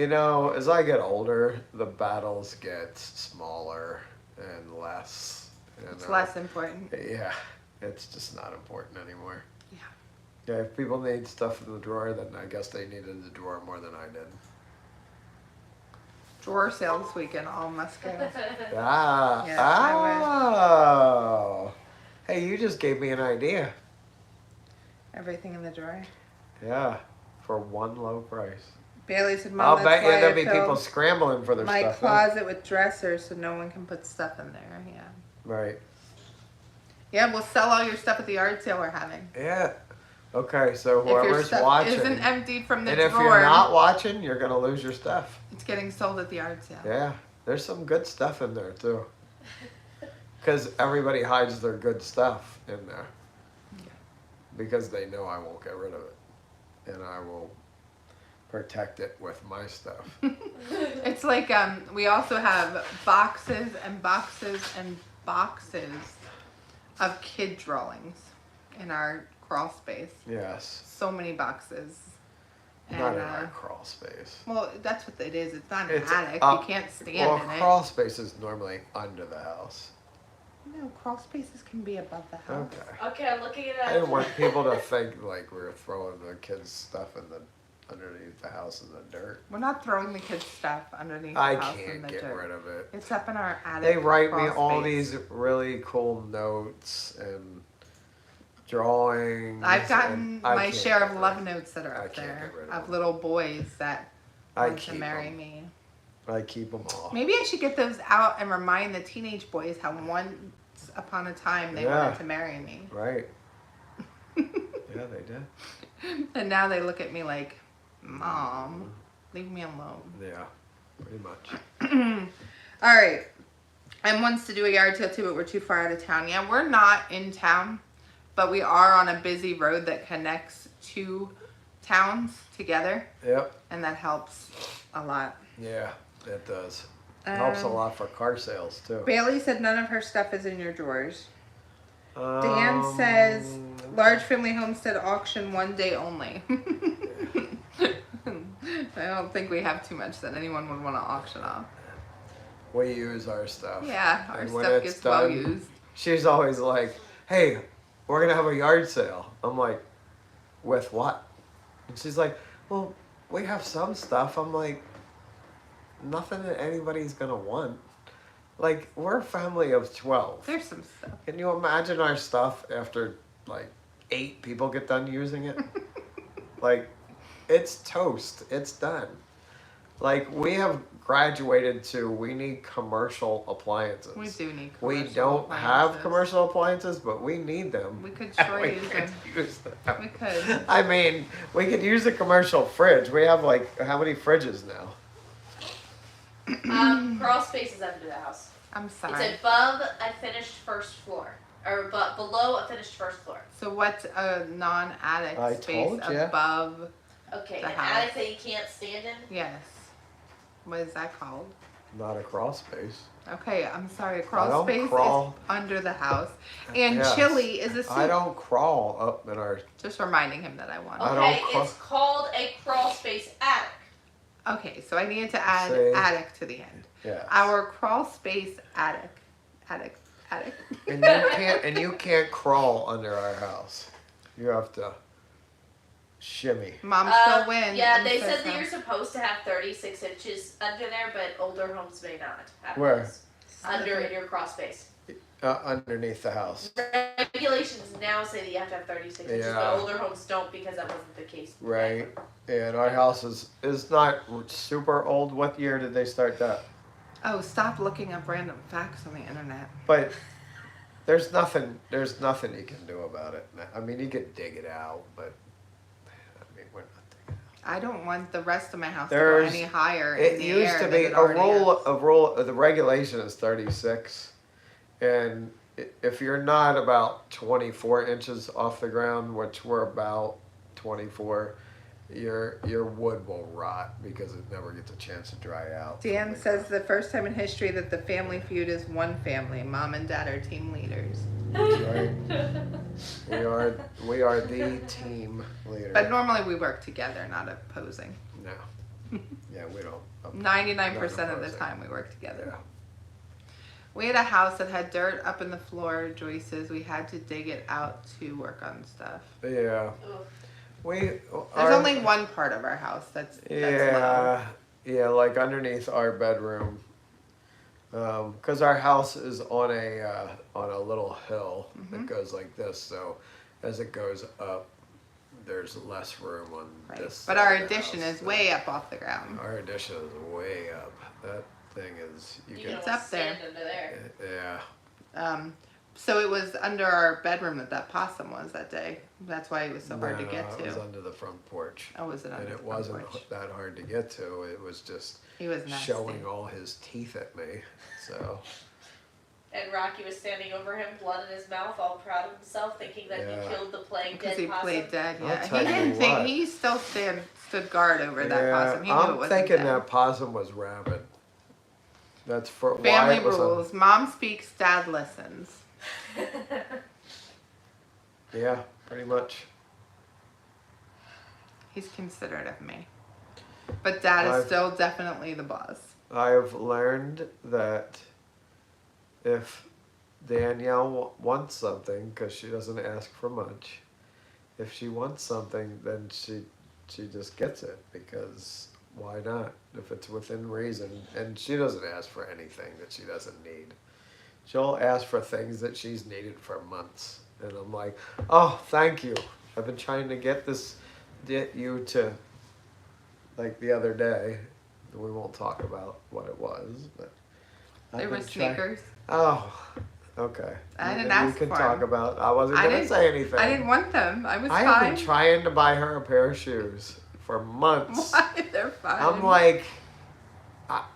baskets. As I get older, the battles get smaller and less. It's less important. Yeah, it's just not important anymore. Yeah. Yeah, if people need stuff in the drawer, then I guess they needed the drawer more than I did. Drawer sale this weekend, all must go. Ah, Yes, I oh. Hey, you just gave me an idea. Everything in the drawer. Yeah, for one low price. Bailey said, Mom, I'll that's bet you why there'll I be people filled scrambling for their my stuff. huh? closet with dressers so no one can put stuff in there. Yeah. Right. Yeah, we'll sell all your stuff at the yard sale we're having. Yeah. Okay, so If your whoever's stuff watching, isn't emptied from the and if drawer, you're not watching, you're gonna lose your stuff. it's getting sold at the yard sale. Yeah, there's some good stuff in there too. Because everybody hides their good stuff in there. Yeah. Because they know I won't get rid of it, and I will protect it with my stuff. It's like we also have boxes and boxes and boxes of kid drawings in our crawl space. Yes. So many boxes. And, Not in our crawl space. well, that's what it is. It's not an It's attic. up- You can't stand Well, in crawl space is normally under the house. it. No, crawl spaces can be above the house. Okay. Okay, I'm looking at I didn't want people to think like we were throwing the kids' stuff in the underneath the house in the dirt. We're not throwing the kids' stuff underneath I the house in can't the get dirt. rid of it. It's up in our attic. They write me crawl all space. these really cool notes, and drawings. I've and gotten I my can't share get of rid- love notes that are I up can't there get rid of of little boys that I want to keep marry them. me. I keep them all. Maybe I should get those out and remind the teenage boys how once upon a time they Yeah. wanted to marry me. Right. Yeah, they did. And now they look at me like, Mom, leave me alone. Yeah, pretty much. All right. Em wants to do a yard sale too, but we're too far out of town. Yeah, we're not in town, but we are on a busy road that connects two towns together, Yep. and that helps a lot. Yeah, it does. Helps a lot for car sales too. Bailey said none of her stuff is in your drawers. Dan says large family homestead auction 1 day only. I don't think we have too much that anyone would want to auction off. We use our stuff. Yeah, our And when stuff it's gets well done, used. She's always like, "Hey, we're gonna have a yard sale." I'm like, "With what?" And she's like, "Well, we have some stuff." I'm like, "Nothing that anybody's gonna want." Like, we're a family of 12. There's some stuff. Can you imagine our stuff after like 8 people get done using it? Like, it's toast. It's done. Like, we have graduated to we need commercial appliances. We do need We commercial don't have appliances. commercial appliances, but we need them. We could And sure we use could them. use them. We could. I mean, we could use a commercial fridge. We have like how many fridges now? Crawl space is under the house. I'm sorry. It's above a finished first floor, or below a finished first floor. So what's a non-attic I space told ya. above? Okay, The an house. attic that you can't stand in. Yes. What is that called? Not a crawl space. Okay, I'm sorry. I Crawl don't space crawl. is under the house, and Yes. chili is a soup. I don't crawl up in our. Just reminding him that I want. I Okay, don't crawl- it's called a crawl space attic. Okay, so I needed to add See? attic to the end. Yeah. Our crawl space attic. And you can't crawl under our house. You have to shimmy. Mom still wins. Yeah, and they says said that so. you're supposed to have 36 inches under there, but older homes may not have Where? those. Under in your crawl space. Underneath the house. Regulations now say that you have to have 36 inches, Yeah. but older homes don't because that wasn't the case. Right. And our house is not super old. What year did they start that? Oh, stop looking up random facts on the internet. But there's nothing you can do about it. I mean, you could dig it out, but I mean, we're not digging it out. I don't want the rest of my house There's- to go any higher in It the used air to than be it a already rule. is. The regulation is 36, and if you're not about 24 inches off the ground, which we're about 24, your wood will rot because it never gets a chance to dry out. Dan from the says the first time in history that the family feud is one family. Mom and dad are team leaders. ground. Right. We are the team leader. But normally we work together, not opposing. No. Yeah, we don't. 99% of the opposing. time we work together. Yeah. We had a house that had dirt up in the floor, joists. We had to dig it out to work on stuff. Yeah. Ugh. There's There's only one part of our house that's low. Yeah, like underneath our bedroom, because our house is on a little hill that goes like this. So as it goes up, there's less room on Right. this. But side our of the addition house. is way up off the ground. Our addition is way up. That thing is You can. It's don't up there. stand under there. Yeah. So it was under our bedroom that possum was that day. That's why it was so hard to get It was to. under the front porch. Oh, was it under And the it front wasn't porch? that hard to get to. It was just He was nasty. showing all his teeth at me. So And Rocky was standing over him, blood in his mouth, all proud of himself, thinking that Yeah. he killed the playing Because dead he possum. played dead, I'll yeah. tell He you didn't think, what. he still stood guard over that possum. He knew it I'm wasn't thinking dead. that possum was rabid. That's for why Family it was rules. Mom speaks, dad listens. Yeah, pretty much. He's considerate of me. But dad is I've- still definitely the boss. I've learned that if Danielle wants something, because she doesn't ask for much, if she wants something, then she just gets it, because why not? If it's within reason, and she doesn't ask for anything that she doesn't need. She'll ask for things that she's needed for months, And I'm like, oh, thank you. I've been trying to get you to, like the other day, we won't talk about what it was, but. They were sneakers. Oh, okay. I didn't ask You can for talk them. about. I wasn't gonna say anything. I didn't want them. I was I fine. have been trying to buy her a pair of shoes for months. Why? They're fine. I'm like,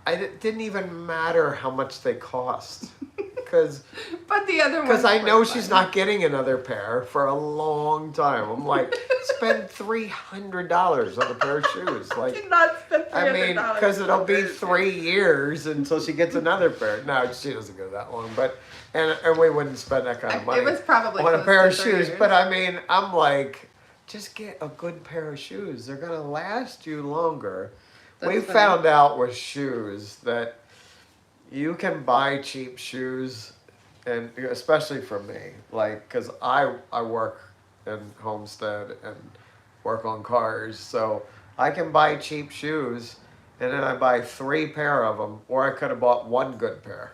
it didn't even matter how much they cost, because but the other ones. because I know were she's fine. not getting another pair for a long time. I'm like, spend $300 on a pair of shoes, I like. did not spend $300. I mean, because it'll be 3 years until she gets another pair. No, she doesn't go that long, but and we wouldn't spend that kind of money It was probably on a close pair to of 3 shoes. years. But I mean, I'm like, just get a good pair of shoes. They're gonna last you longer. That's We funny. found out with shoes that you can buy cheap shoes, and especially for me, like, because I work in Homestead and work on cars, so I can buy cheap shoes, and then I buy 3 pair of them, or I could have bought 1 good pair.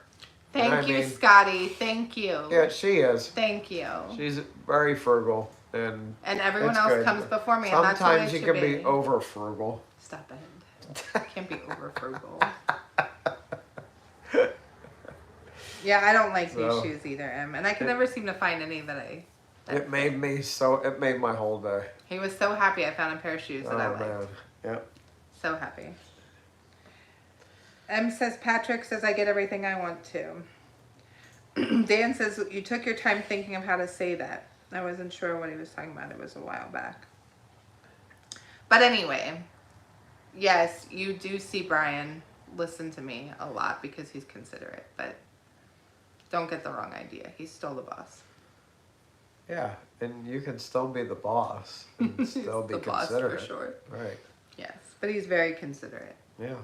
Thank you, Scotty. Thank you. Yeah, she is. Thank you. She's very frugal, and everyone it's else good. comes before me, and that's what sometimes it you should can be over frugal. Stop it. I can't be over frugal. Yeah, I don't like So- these shoes either, Em. And I can never seem to find any that I. It made me it made my whole day. He was so happy I found a pair of shoes that I Oh liked. man, yep. So happy. M says, Patrick says, I get everything I want to. Dan says, you took your time thinking of how to say that. I wasn't sure what he was talking about. It was a while back. But anyway, yes, you do see Brian listen to me a lot because he's considerate. But don't get the wrong idea. He's still the boss. Yeah, and you can still be the boss and still be the boss considerate. for sure. Right. Yes, but he's very considerate. Yeah.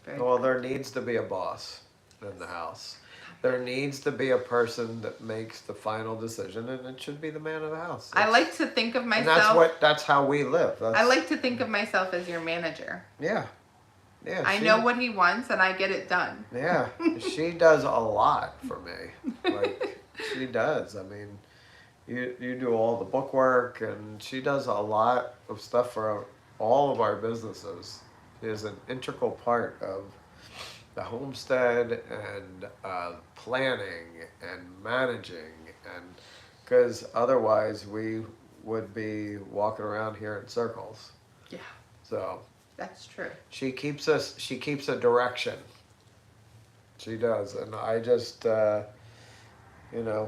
Very Well, kind. there needs to be a boss in the house. There needs to be a person that makes the final decision, and it should be the man of the house. I like to think of And myself. that's how we live. I like to think of myself as your manager. Yeah. Yeah. I know what he wants, and I get it done. Yeah, she does a lot for me. Like, she does. I mean, you do all the bookwork, and she does a lot of stuff for all of our businesses. She is an integral part of the homestead and planning and managing, and because otherwise we would be walking around here in circles. Yeah, So that's true. she keeps a direction. She does, and I just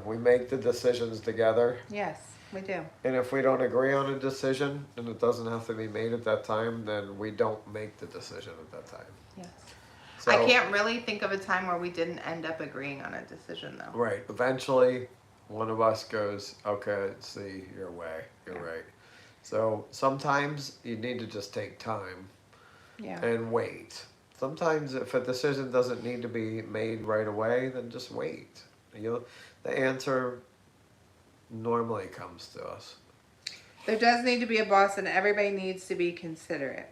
we make the decisions together. Yes, we do. And if we don't agree on a decision, and it doesn't have to be made at that time, then we don't make the decision at that time. Yes. So, I can't really think of a time where we didn't end up agreeing on a decision, though. Right. Eventually, one of us goes, okay, see, your way. You're right. So sometimes you need to just take time Yeah. and wait. Sometimes if a decision doesn't need to be made right away, then just wait. The answer normally comes to us. There does need to be a boss, and everybody needs to be considerate.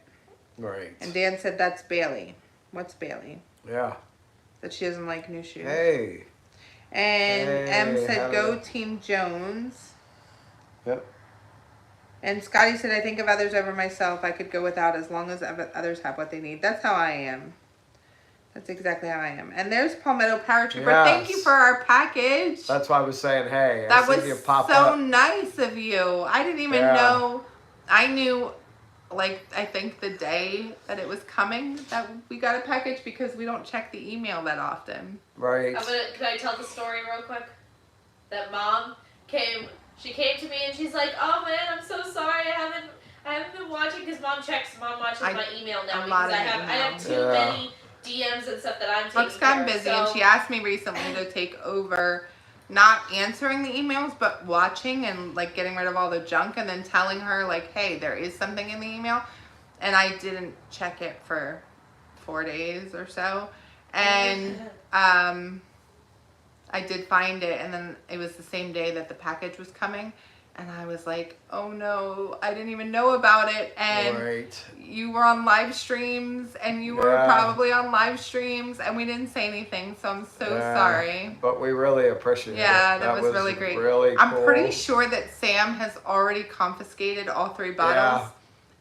Right. And Dan said that's Bailey. What's Bailey? Yeah. That she doesn't like new shoes. Hey. And M Hey, said, how go do- Team Jones. Yep. And Scotty said, I think of others over myself. I could go without as long as others have what they need. That's how I am. That's exactly how I am. And there's Palmetto Paratrooper. Thank you Yes. for our package. That's why I was saying, hey, That I was see you pop so up. nice of you. I didn't even Yeah. know. I knew, like, I think the day that it was coming that we got a package because we don't check the email that often. Right. Can I tell the story real quick? That mom she came to me and she's like, oh man, I'm so sorry, I haven't been watching, because mom watches my email now a lot because I of have emails. too Yeah. many DMs and stuff that I'm taking Brooke's gotten care of, busy, and so- she asked me recently to take over not answering the emails, but watching and, like, getting rid of all the junk and then telling her, like, hey, there is something in the email. And I didn't check it for 4 days or so. And I did find it, and then it was the same day that the package was coming. And I was like, oh no, I didn't even know about it. And Right. you were on live streams, and you were Yeah. probably on live streams, and we didn't say anything, so I'm so Yeah, sorry. But we really appreciate it. Yeah, that was really great. Really I'm cool. pretty sure that Sam has already confiscated all 3 bottles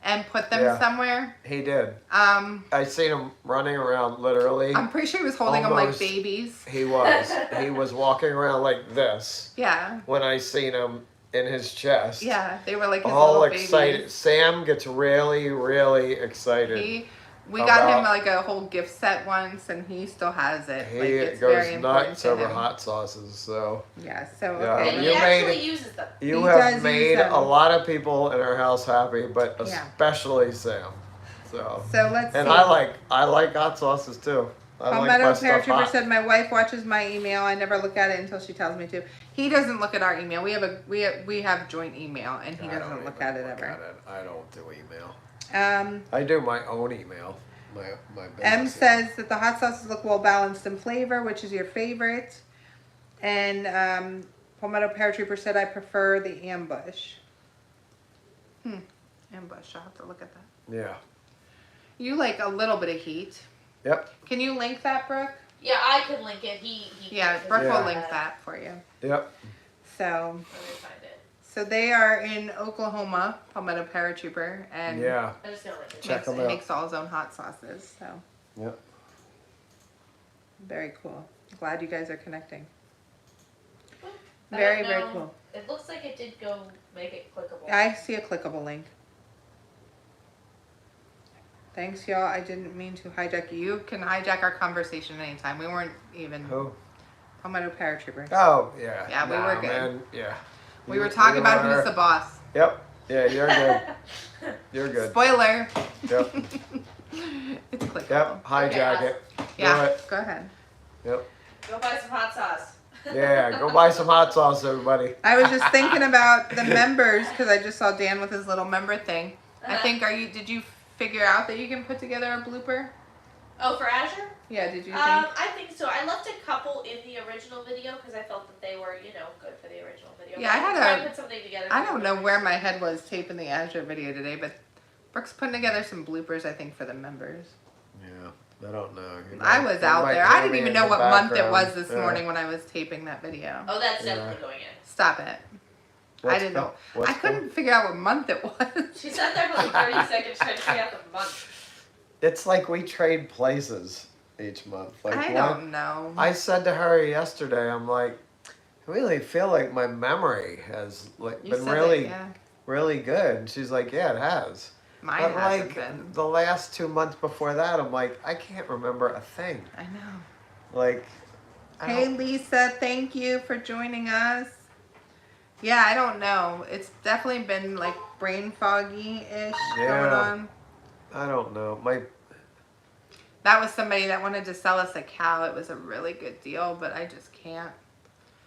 and put them somewhere. He did. I seen him running around literally. I'm pretty sure he was holding them like Almost. babies. He was. He was walking around like this Yeah. when I seen him in his chest. Yeah, they were like his All little excited. babies. Sam gets really, really excited. We got him like a whole gift set once, and he still has it. He like, it's goes very important nuts to over him. hot sauces. So Yeah, so Yeah. okay. And You he made actually it. uses them. you He have does made use them. a lot of people in our house happy, but Yeah. especially Sam. So Let's and see. I like hot sauces too. I like Palmetto my stuff Paratrooper hot. said my wife watches my email. I never look at it until she tells me to. He doesn't look at our email. We have joint email, and he I don't doesn't look even at it look ever. at it. I don't do email. Um, I do my own email. My business M email. says that the hot sauces look well balanced in flavor, which is your favorite. And Palmetto Paratrooper said I prefer the ambush. Ambush. I'll have to look at that. Yeah. You like a little bit of heat. Yep. Can you link that, Brooke? Yeah, I can link it. He Yeah, can. Brooke Yeah. will link that for you. Yep. So, Let me find it. so they are in Oklahoma, Palmetto Paratrooper, and Yeah. I'm just gonna link it. Check makes, 'em out. makes all his own hot sauces. So, Yep. very cool. Glad you guys are connecting. I Very, don't very know. cool. It looks like it did go make it clickable. I see a clickable link. Thanks, y'all. I didn't mean to hijack you. You can hijack our conversation anytime. We weren't even Who? Palmetto Paratrooper. Oh yeah. Yeah, we were good. Man, yeah. We were talking about who's the boss. Yep. Yeah, you're good. You're good. Spoiler. Yep. It's clickable. Yep. Hijack Okay, it. Yeah. Do it. Go ahead. Yep. Go buy some hot sauce. Yeah. Go buy some hot sauce, everybody. I was just thinking about the members because I just saw Dan with his little member thing. I think did you figure out that you can put together a blooper? Oh, for Azure? Yeah, did you think? I think so. I left a couple in the original video because I felt that they were, good for the original video. Yeah, I had Try a- and put something together. I for don't the know members. where my head was taping the Azure video today, but Brooke's putting together some bloopers, I think, for the members. Yeah. I don't know. I was out there. I didn't even know what month it was this morning when I was taping that video. Oh, that's Yeah. definitely going in. Stop it. I didn't know. I couldn't figure out what month it was. She sat there for like 30 seconds trying to figure out the month. It's like we trade places each month. Like I one- don't know. I said to her yesterday, I'm like, I really feel like my memory has You been said really, that, yeah. really good. And she's like, yeah, it has. Mine But hasn't like been. the last 2 months before that, I'm like, I can't remember a thing. I know. Like, I Hey don't- Lisa, thank you for joining us. Yeah, I don't know. It's definitely been like brain foggy-ish going Yeah. on. I don't know. My That was somebody that wanted to sell us a cow. It was a really good deal, but I just can't.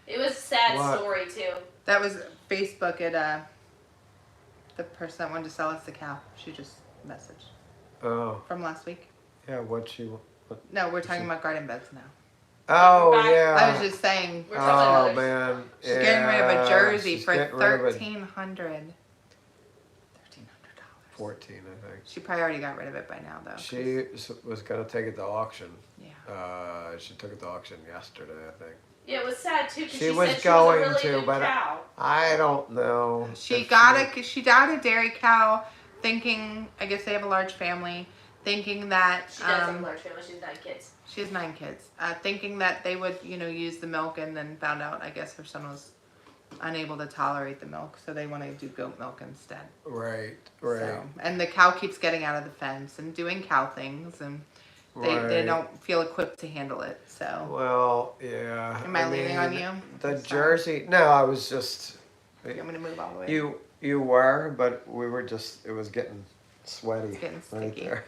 It was a sad What? story, too. That was Facebook at the person that wanted to sell us the cow. She just messaged oh from last week. yeah, what she? What, No, we're talking about garden beds now. oh Back- yeah. I was just saying We're talking Oh about man. she's getting rid of a Yeah, jersey she's for getting rid of a $1,300. $1,300. 14, I think. She probably already got rid of it by now, though. 'cause- She was gonna take it to auction. Yeah. She took it to auction yesterday, I think. Yeah, it was sad, too, because She she was said going she was a to, really good but cow. I don't know. She if got a dairy cow, thinking, I guess they have a large family, thinking that She does have a large family. She's 9 kids. she has 9 kids, thinking that they would, use the milk, and then found out, I guess her son was unable to tolerate the milk, so they want to do goat milk instead. Right. So, and the cow keeps getting out of the fence and doing cow things, and they don't feel equipped to handle it. So, Well, yeah. am I leaning on mean, you? The I'm sorry. jersey. No, I was just. You want me to move all the way? You were, but we were just. It was getting sweaty. It's getting right sticky. there.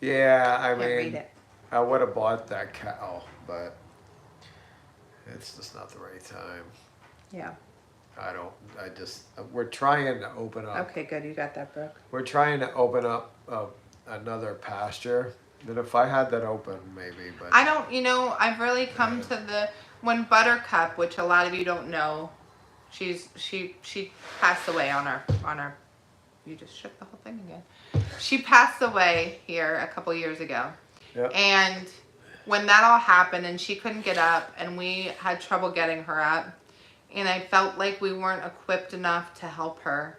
Yeah, I Can't read mean, it. I would have bought that cow, but it's just not the right time. Yeah. We're trying to open up. Okay, good. You got that, Brooke. We're trying to open up another pasture, And if I had that open, maybe, but I don't, I've really come to when Buttercup, which a lot of you don't know, she passed away on our, you just shook the whole thing again. She passed away here a couple years ago. Yep. And when that all happened and she couldn't get up and we had trouble getting her up, and I felt like we weren't equipped enough to help her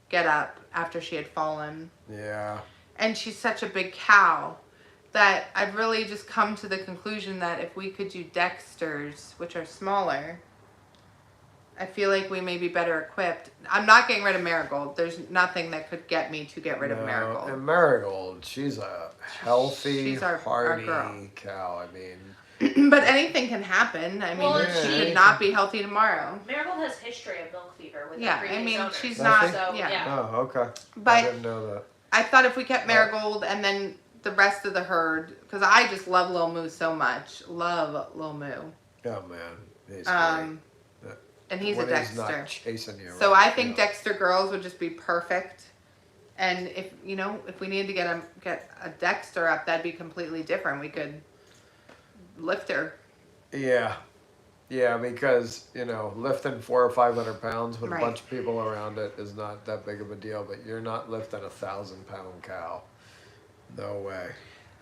get up after she had fallen. Yeah. And she's such a big cow that I've really just come to the conclusion that if we could do Dexters, which are smaller, I feel like we may be better equipped. I'm not getting rid of Marigold. There's nothing that could get me to get rid of Marigold. And Marigold, she's a healthy, She's our hardy girl. cow. I mean, but anything can happen. I mean, Well, she could not be healthy tomorrow. Marigold has history of milk fever with Yeah, the previous I mean, owners. she's Does not. she? So, Yeah. oh, okay. I But didn't know that. I thought if we kept Marigold and then the rest of the herd, because I just love Lil Moo so much. Love Lil Moo. Oh man, he's great. And he's When a he's Dexter. not chasing you So around, I think Dexter girls would just be perfect. And if we needed to get a Dexter up, that'd be completely different. We could lift her. Yeah, because lifting 400 or 500 pounds with Right. a bunch of people around it is not that big of a deal. But you're not lifting 1,000-pound cow. No way.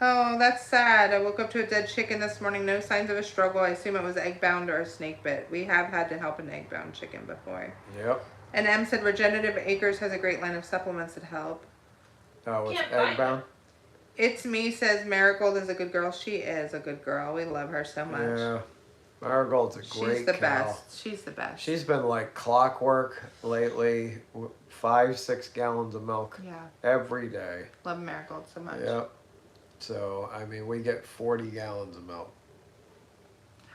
Oh, that's sad. I woke up to a dead chicken this morning. No signs of a struggle. I assume it was egg bound or a snake bit. We have had to help an egg bound chicken before. Yep. And M said Regenerative Acres has a great line of supplements that help. Oh, it's Can't buy egg bound. It's Me says Marigold is a good girl. She is a good girl. We love her so much. Yeah, Marigold's a great She's the cow. best. She's the best. She's been like clockwork lately. 5-6 gallons of milk Yeah. every day. Love Marigold so much. Yep. So I mean, we get 40 gallons of milk.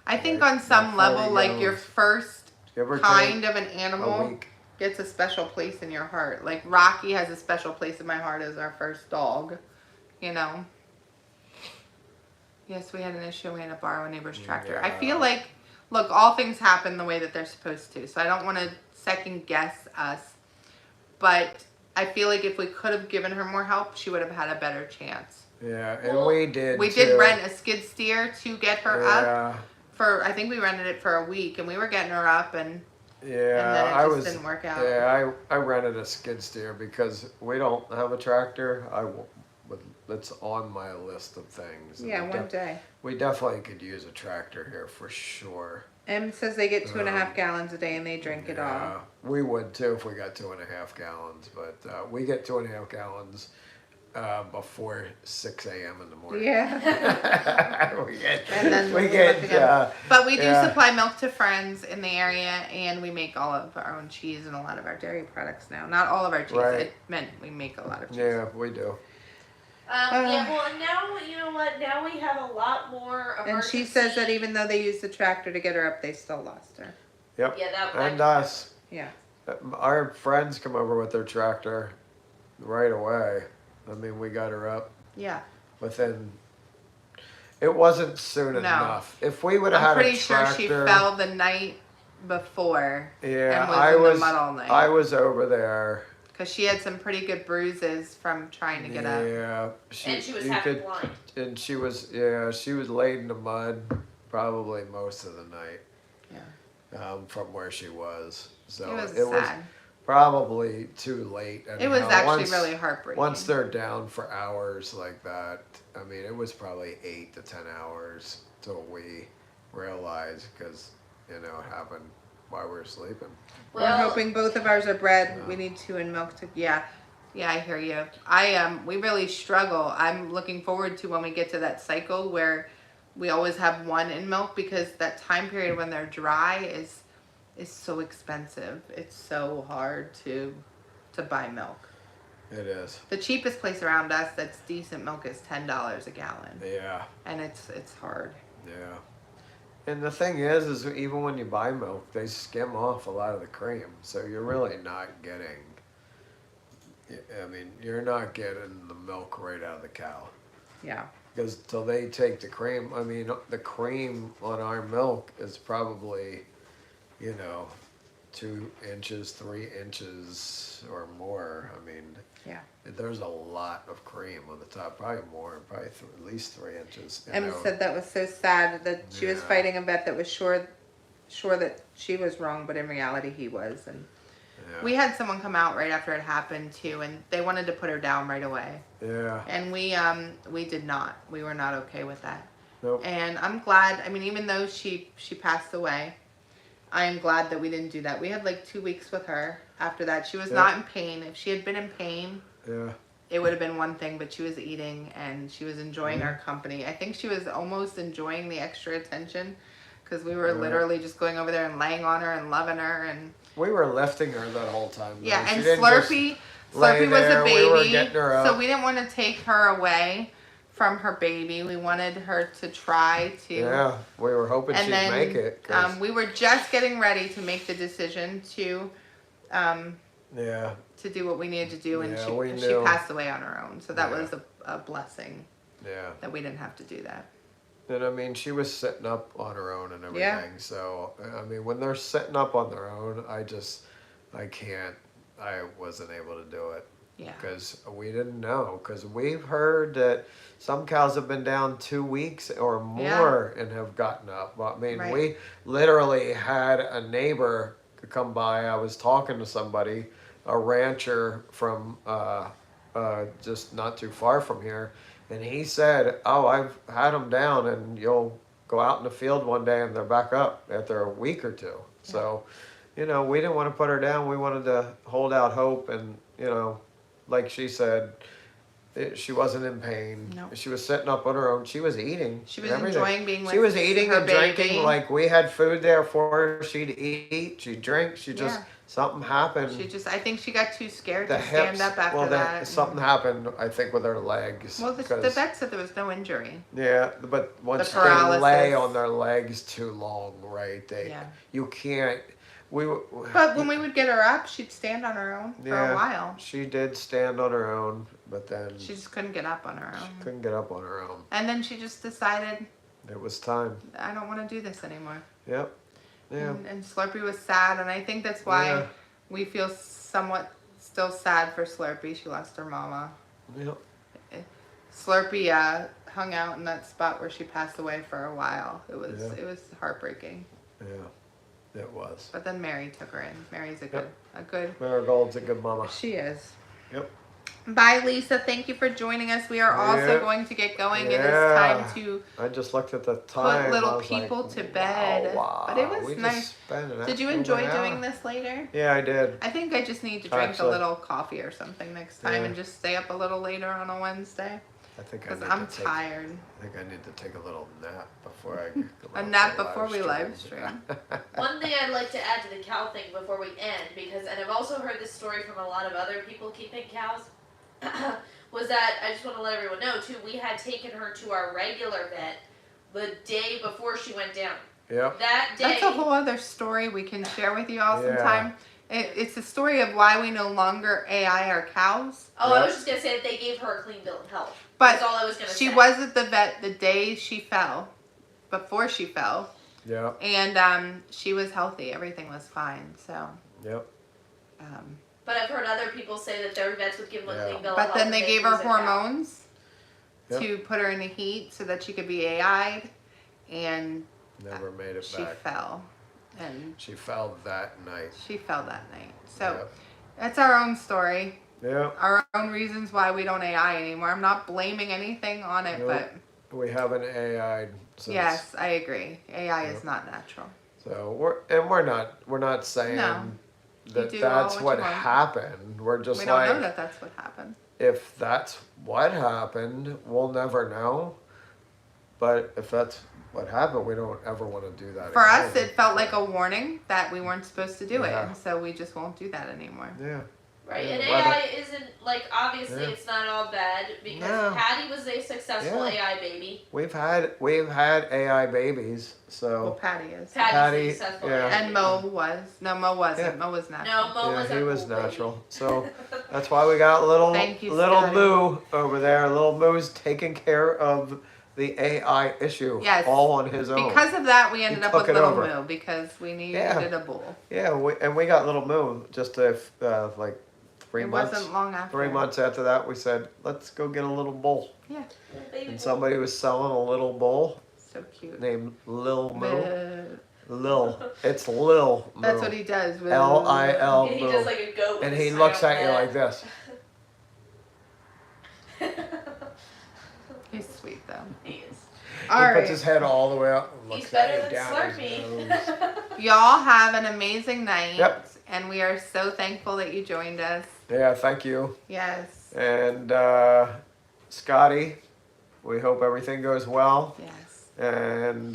I think Like, on some like 40 level, like your gallons. first Give or kind take of an a animal week. gets a special place in your heart. Like Rocky has a special place in my heart as our first dog. Yes, we had an issue. We had to borrow a neighbor's tractor. I Yeah. feel like, look, all things happen the way that they're supposed to. So I don't want to second guess us. But I feel like if we could have given her more help, she would have had a better chance. Yeah, and Well, we did. We too. did rent a skid steer to get her up. Yeah. I think we rented it for a week, and we were getting her up, and Yeah, then it I just was. didn't work out. Yeah, I rented a skid steer because we don't have a tractor. It's on my list of things. Yeah, we one day. We definitely could use a tractor here for sure. M says they get 2.5 gallons a day and they drink it all. Yeah, we would too if we got 2.5 gallons, but we get 2.5 gallons before 6 a.m. in the morning. Yeah. we get, And then we we get, look again. But we do yeah. supply milk to friends in the area, and we make all of our own cheese and a lot of our dairy products now. Not all of our cheese. Right. It meant we make a lot of cheese. Yeah, we do. Yeah, well, and now, you know what? Now we have a lot more emergency. And she says that even though they used the tractor to get her up, they still lost her. Yep. Yeah, that And us. Yeah. Our friends come over with their tractor right away. I mean, we got her up Yeah. within. It wasn't soon enough. If we would have I'm had pretty a tractor, sure she fell the night before. Yeah, and was I in was. the mud all night. I was over there. Because she had some pretty good bruises from trying to get up. Yeah, and she was you half could, blind. and she was laid in the mud probably most of the night. Yeah. From where she was. So It was sad. probably too late. It was anyhow. actually really heartbreaking. Once they're down for hours like that, I mean, it was probably 8 to 10 hours till we realized, because it happened while we were sleeping. We're hoping both of ours are bred. We need 2 in milk to. Yeah, I hear you. We really struggle. I'm looking forward to when we get to that cycle where we always have 1 in milk, because that time period when they're dry is so expensive. It's so hard to buy milk. It is. The cheapest place around us that's decent milk is $10 a gallon, Yeah. and it's hard. Yeah. And the thing is even when you buy milk, they skim off a lot of the cream, so you're really not getting. I mean, you're not getting the milk right out of the cow. Yeah. Because till they take the cream, I mean, the cream on our milk is probably, 2 inches, 3 inches or more. I mean, Yeah. there's a lot of cream on the top, probably more, probably at least 3 inches. You Emma know. said that was so sad that she was Yeah. fighting a vet that was sure that she was wrong, but in reality he was. And Yeah. we had someone come out right after it happened too, and they wanted to put her down right away. Yeah. And we did not. We were not okay with that. Nope. And I'm glad. I mean, even though she passed away, I am glad that we didn't do that. We had like 2 weeks with her after that. She was Yeah. not in pain. If she had been in pain, Yeah. it would have been one thing, but she was eating and she was enjoying Mhm. our company. I think she was almost enjoying the extra attention because we were Yeah. literally just going over there and laying on her and loving her. And We were lifting her that whole time. Though. yeah, She and didn't just Slurpee lay was there, a we were baby, getting her so up. we didn't want to take her away from her baby. We wanted her to try to. Yeah, we were hoping And she'd then make it. 'Cause- we were just getting ready to make the decision to yeah. do what we needed to do, and Yeah, we she knew. passed away on her own. So that Yeah. was a blessing Yeah. that we didn't have to do that. And I mean, she was sitting up on her own and everything. Yeah. So, I mean, when they're sitting up on their own, I wasn't able to do it. Yeah. Because we didn't know. Because we've heard that some cows have been down 2 weeks or more and have gotten up. I mean, Right. we literally had a neighbor come by. I was talking to somebody, a rancher from just not too far from here. And he said, "Oh, I've had them down, and you'll go out in the field one day, and they're back up after a week or two." So, we didn't want to put her down. We wanted to hold out hope, and like she said, she wasn't in pain. No. She was sitting up on her own. She was eating. She was and everything. enjoying being with She was eating her and drinking baby. like we had food there for her. She'd eat. She'd drink. She just Yeah. something happened. I think she got too scared the to hips. stand up after well, that. something happened. I think with her legs. Well, the 'cause- vet said there was no injury. yeah, but once they paralysis. lay on their legs too long, right? Yeah. You can't. But when we would get her up, she'd stand on her own for Yeah. a while. She did stand on her own, but then She just couldn't get up on her she own. couldn't get up on her own. And then she just decided, It was time. I don't want to do this anymore. Yep. Yeah. And Slurpee was sad, and I think that's why Yeah. we feel somewhat still sad for Slurpee. She lost her mama. Yep. Slurpee hung out in that spot where she passed away for a while. It was heartbreaking. Yeah. It was. But then Mary took her in. Mary's a good. Marigold's a good mama. She is. Yep. Bye, Lisa. Thank you for joining us. We are also Yeah. going to get going. It is Yeah. time to I just looked at the time. put little I was people like, to bed. Wow, But it was we just nice. spent an Did you extra enjoy hour. doing this later? Yeah, I did. I think I just need to drink Actually. a little coffee or something next time Yeah. and just stay up a little later on a Wednesday. I think I Because need I'm to take. tired. I think I need to take a little nap before I go A on nap the before we live stream. One thing I'd like to add to the cow thing before we end, and I've also heard this story from a lot of other people keeping cows, was that I just want to let everyone know too. We had taken her to our regular vet the day before she went down. Yep. That day. That's a whole other story we can share with you all Yeah. sometime. It's a story of why we no longer AI our cows. Oh, I Yep. was just gonna say that they gave her a clean bill of health. But That's all I was gonna say. she was at the vet the day she fell, before she fell, Yep. and she was healthy. Everything was fine. So, Yep. But I've heard other people say that their vets would give them a Yeah. clean bill of but health. then if they gave her lose a cow. hormones Yep. to put her in the heat so that she could be AI'd, and Never made it she back. fell, and She fell that night. she fell that night. So Yep. that's our own story. Yep. Our own reasons why we don't AI anymore. I'm not blaming anything on it, Nope. but We haven't AI'd since. yes, I agree. AI Yep. is not natural. So we're not saying No. that do all that's what what you want. happened. We're just We don't know like, that that's what happened. if that's what happened, we'll never know. But if that's what happened, we don't ever want to do that For again. us, it felt like a warning that we weren't supposed to do it, Yeah. and so we just won't do that anymore. Yeah. Right, Yeah, and whether- AI isn't, like, obviously Yeah. it's not all bad, because No. Patty was a successful Yeah. AI baby. We've had AI babies, Well, so Patty is. Patty's Patty, a successful yeah. AI And baby. Mo was. No, Mo wasn't. Yeah. Mo was natural. No, Mo yeah, was a he was cool baby. natural. So that's why we got little Thank you, little Scotty. Moo over there. Little Moo's taking care of the AI issue Yes. all on his own. Because of that, we ended up took with it Little over. Moo because we needed Yeah. a bull. Yeah, we got Little Moo just like 3 It months. wasn't long after. 3 months after that, we said, let's go get a little bull. Yeah. And somebody was selling a little bull So cute. named Lil Moo. Moo. Lil. It's Lil Moo. That's what he does. L-I-L He Moo. does like a goat. And with he a looks sign at on you that. like this. He's sweet though. He is. All He right. puts his head all the way up and looks He's better at than you down his nose. Slurpee. Y'all have an amazing night. Yep. And we are so thankful that you joined us. Yeah, thank you. Yes. And Scotty, we hope everything goes well. Yes. And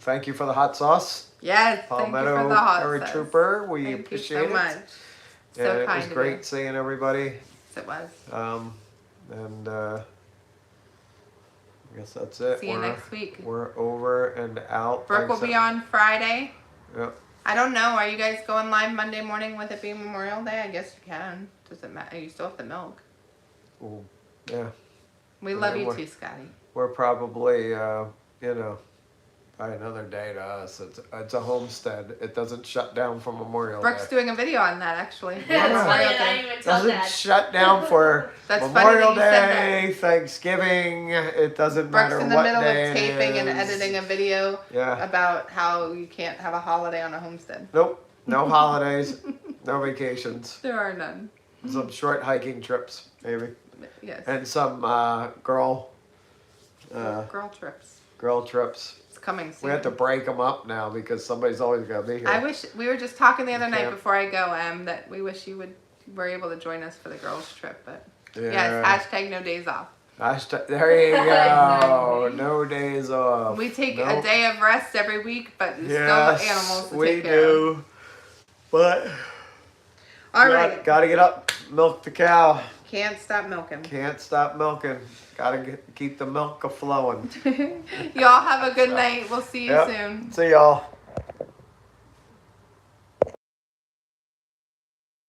thank you for the hot sauce. Yes. Thank you Palmetto for the hot Curry sauce. Trooper. We Thank appreciate you so it. much. So And it kind was of great you. seeing everybody. Yes, it was. And I guess that's it. See you next week. We're over and out. Brooke will be on Friday. Yep. I don't know. Are you guys going live Monday morning with it being Memorial Day? I guess you can. Does it matter? You still have to milk. Ooh, yeah. We love Yeah, you we're- too, Scotty. We're probably, by another day to us. It's a homestead. It doesn't shut down for Memorial Brooke's Day. doing a video on that actually. That's Yeah. funny. Memorial I Day. didn't even tell Doesn't Dad. shut down for That's funny Memorial that you said Day, Thanksgiving. It doesn't Brooke's matter in the what middle day of it taping and is. editing a video Yeah. about how you can't have a holiday on a homestead. Nope. No holidays. No vacations. There are none. Some short hiking trips, maybe, Yes. and some girl Girl trips. trips. It's coming soon. We have to break them up now because somebody's always gonna be here. I wish we were just talking the other night Yeah. before I go, that we wish you were able to join us for the girls trip, but Yeah. yes, # no days off. There you go. Exactly. No days off. We take Nope. a day of rest every week, but there's Yes, still animals to we take care of. do. But All right. gotta get up, milk the cow. Can't stop milking. Can't stop milking. Gotta keep the milk a flowing. Y'all have a good night. We'll see you Yep. soon. See y'all.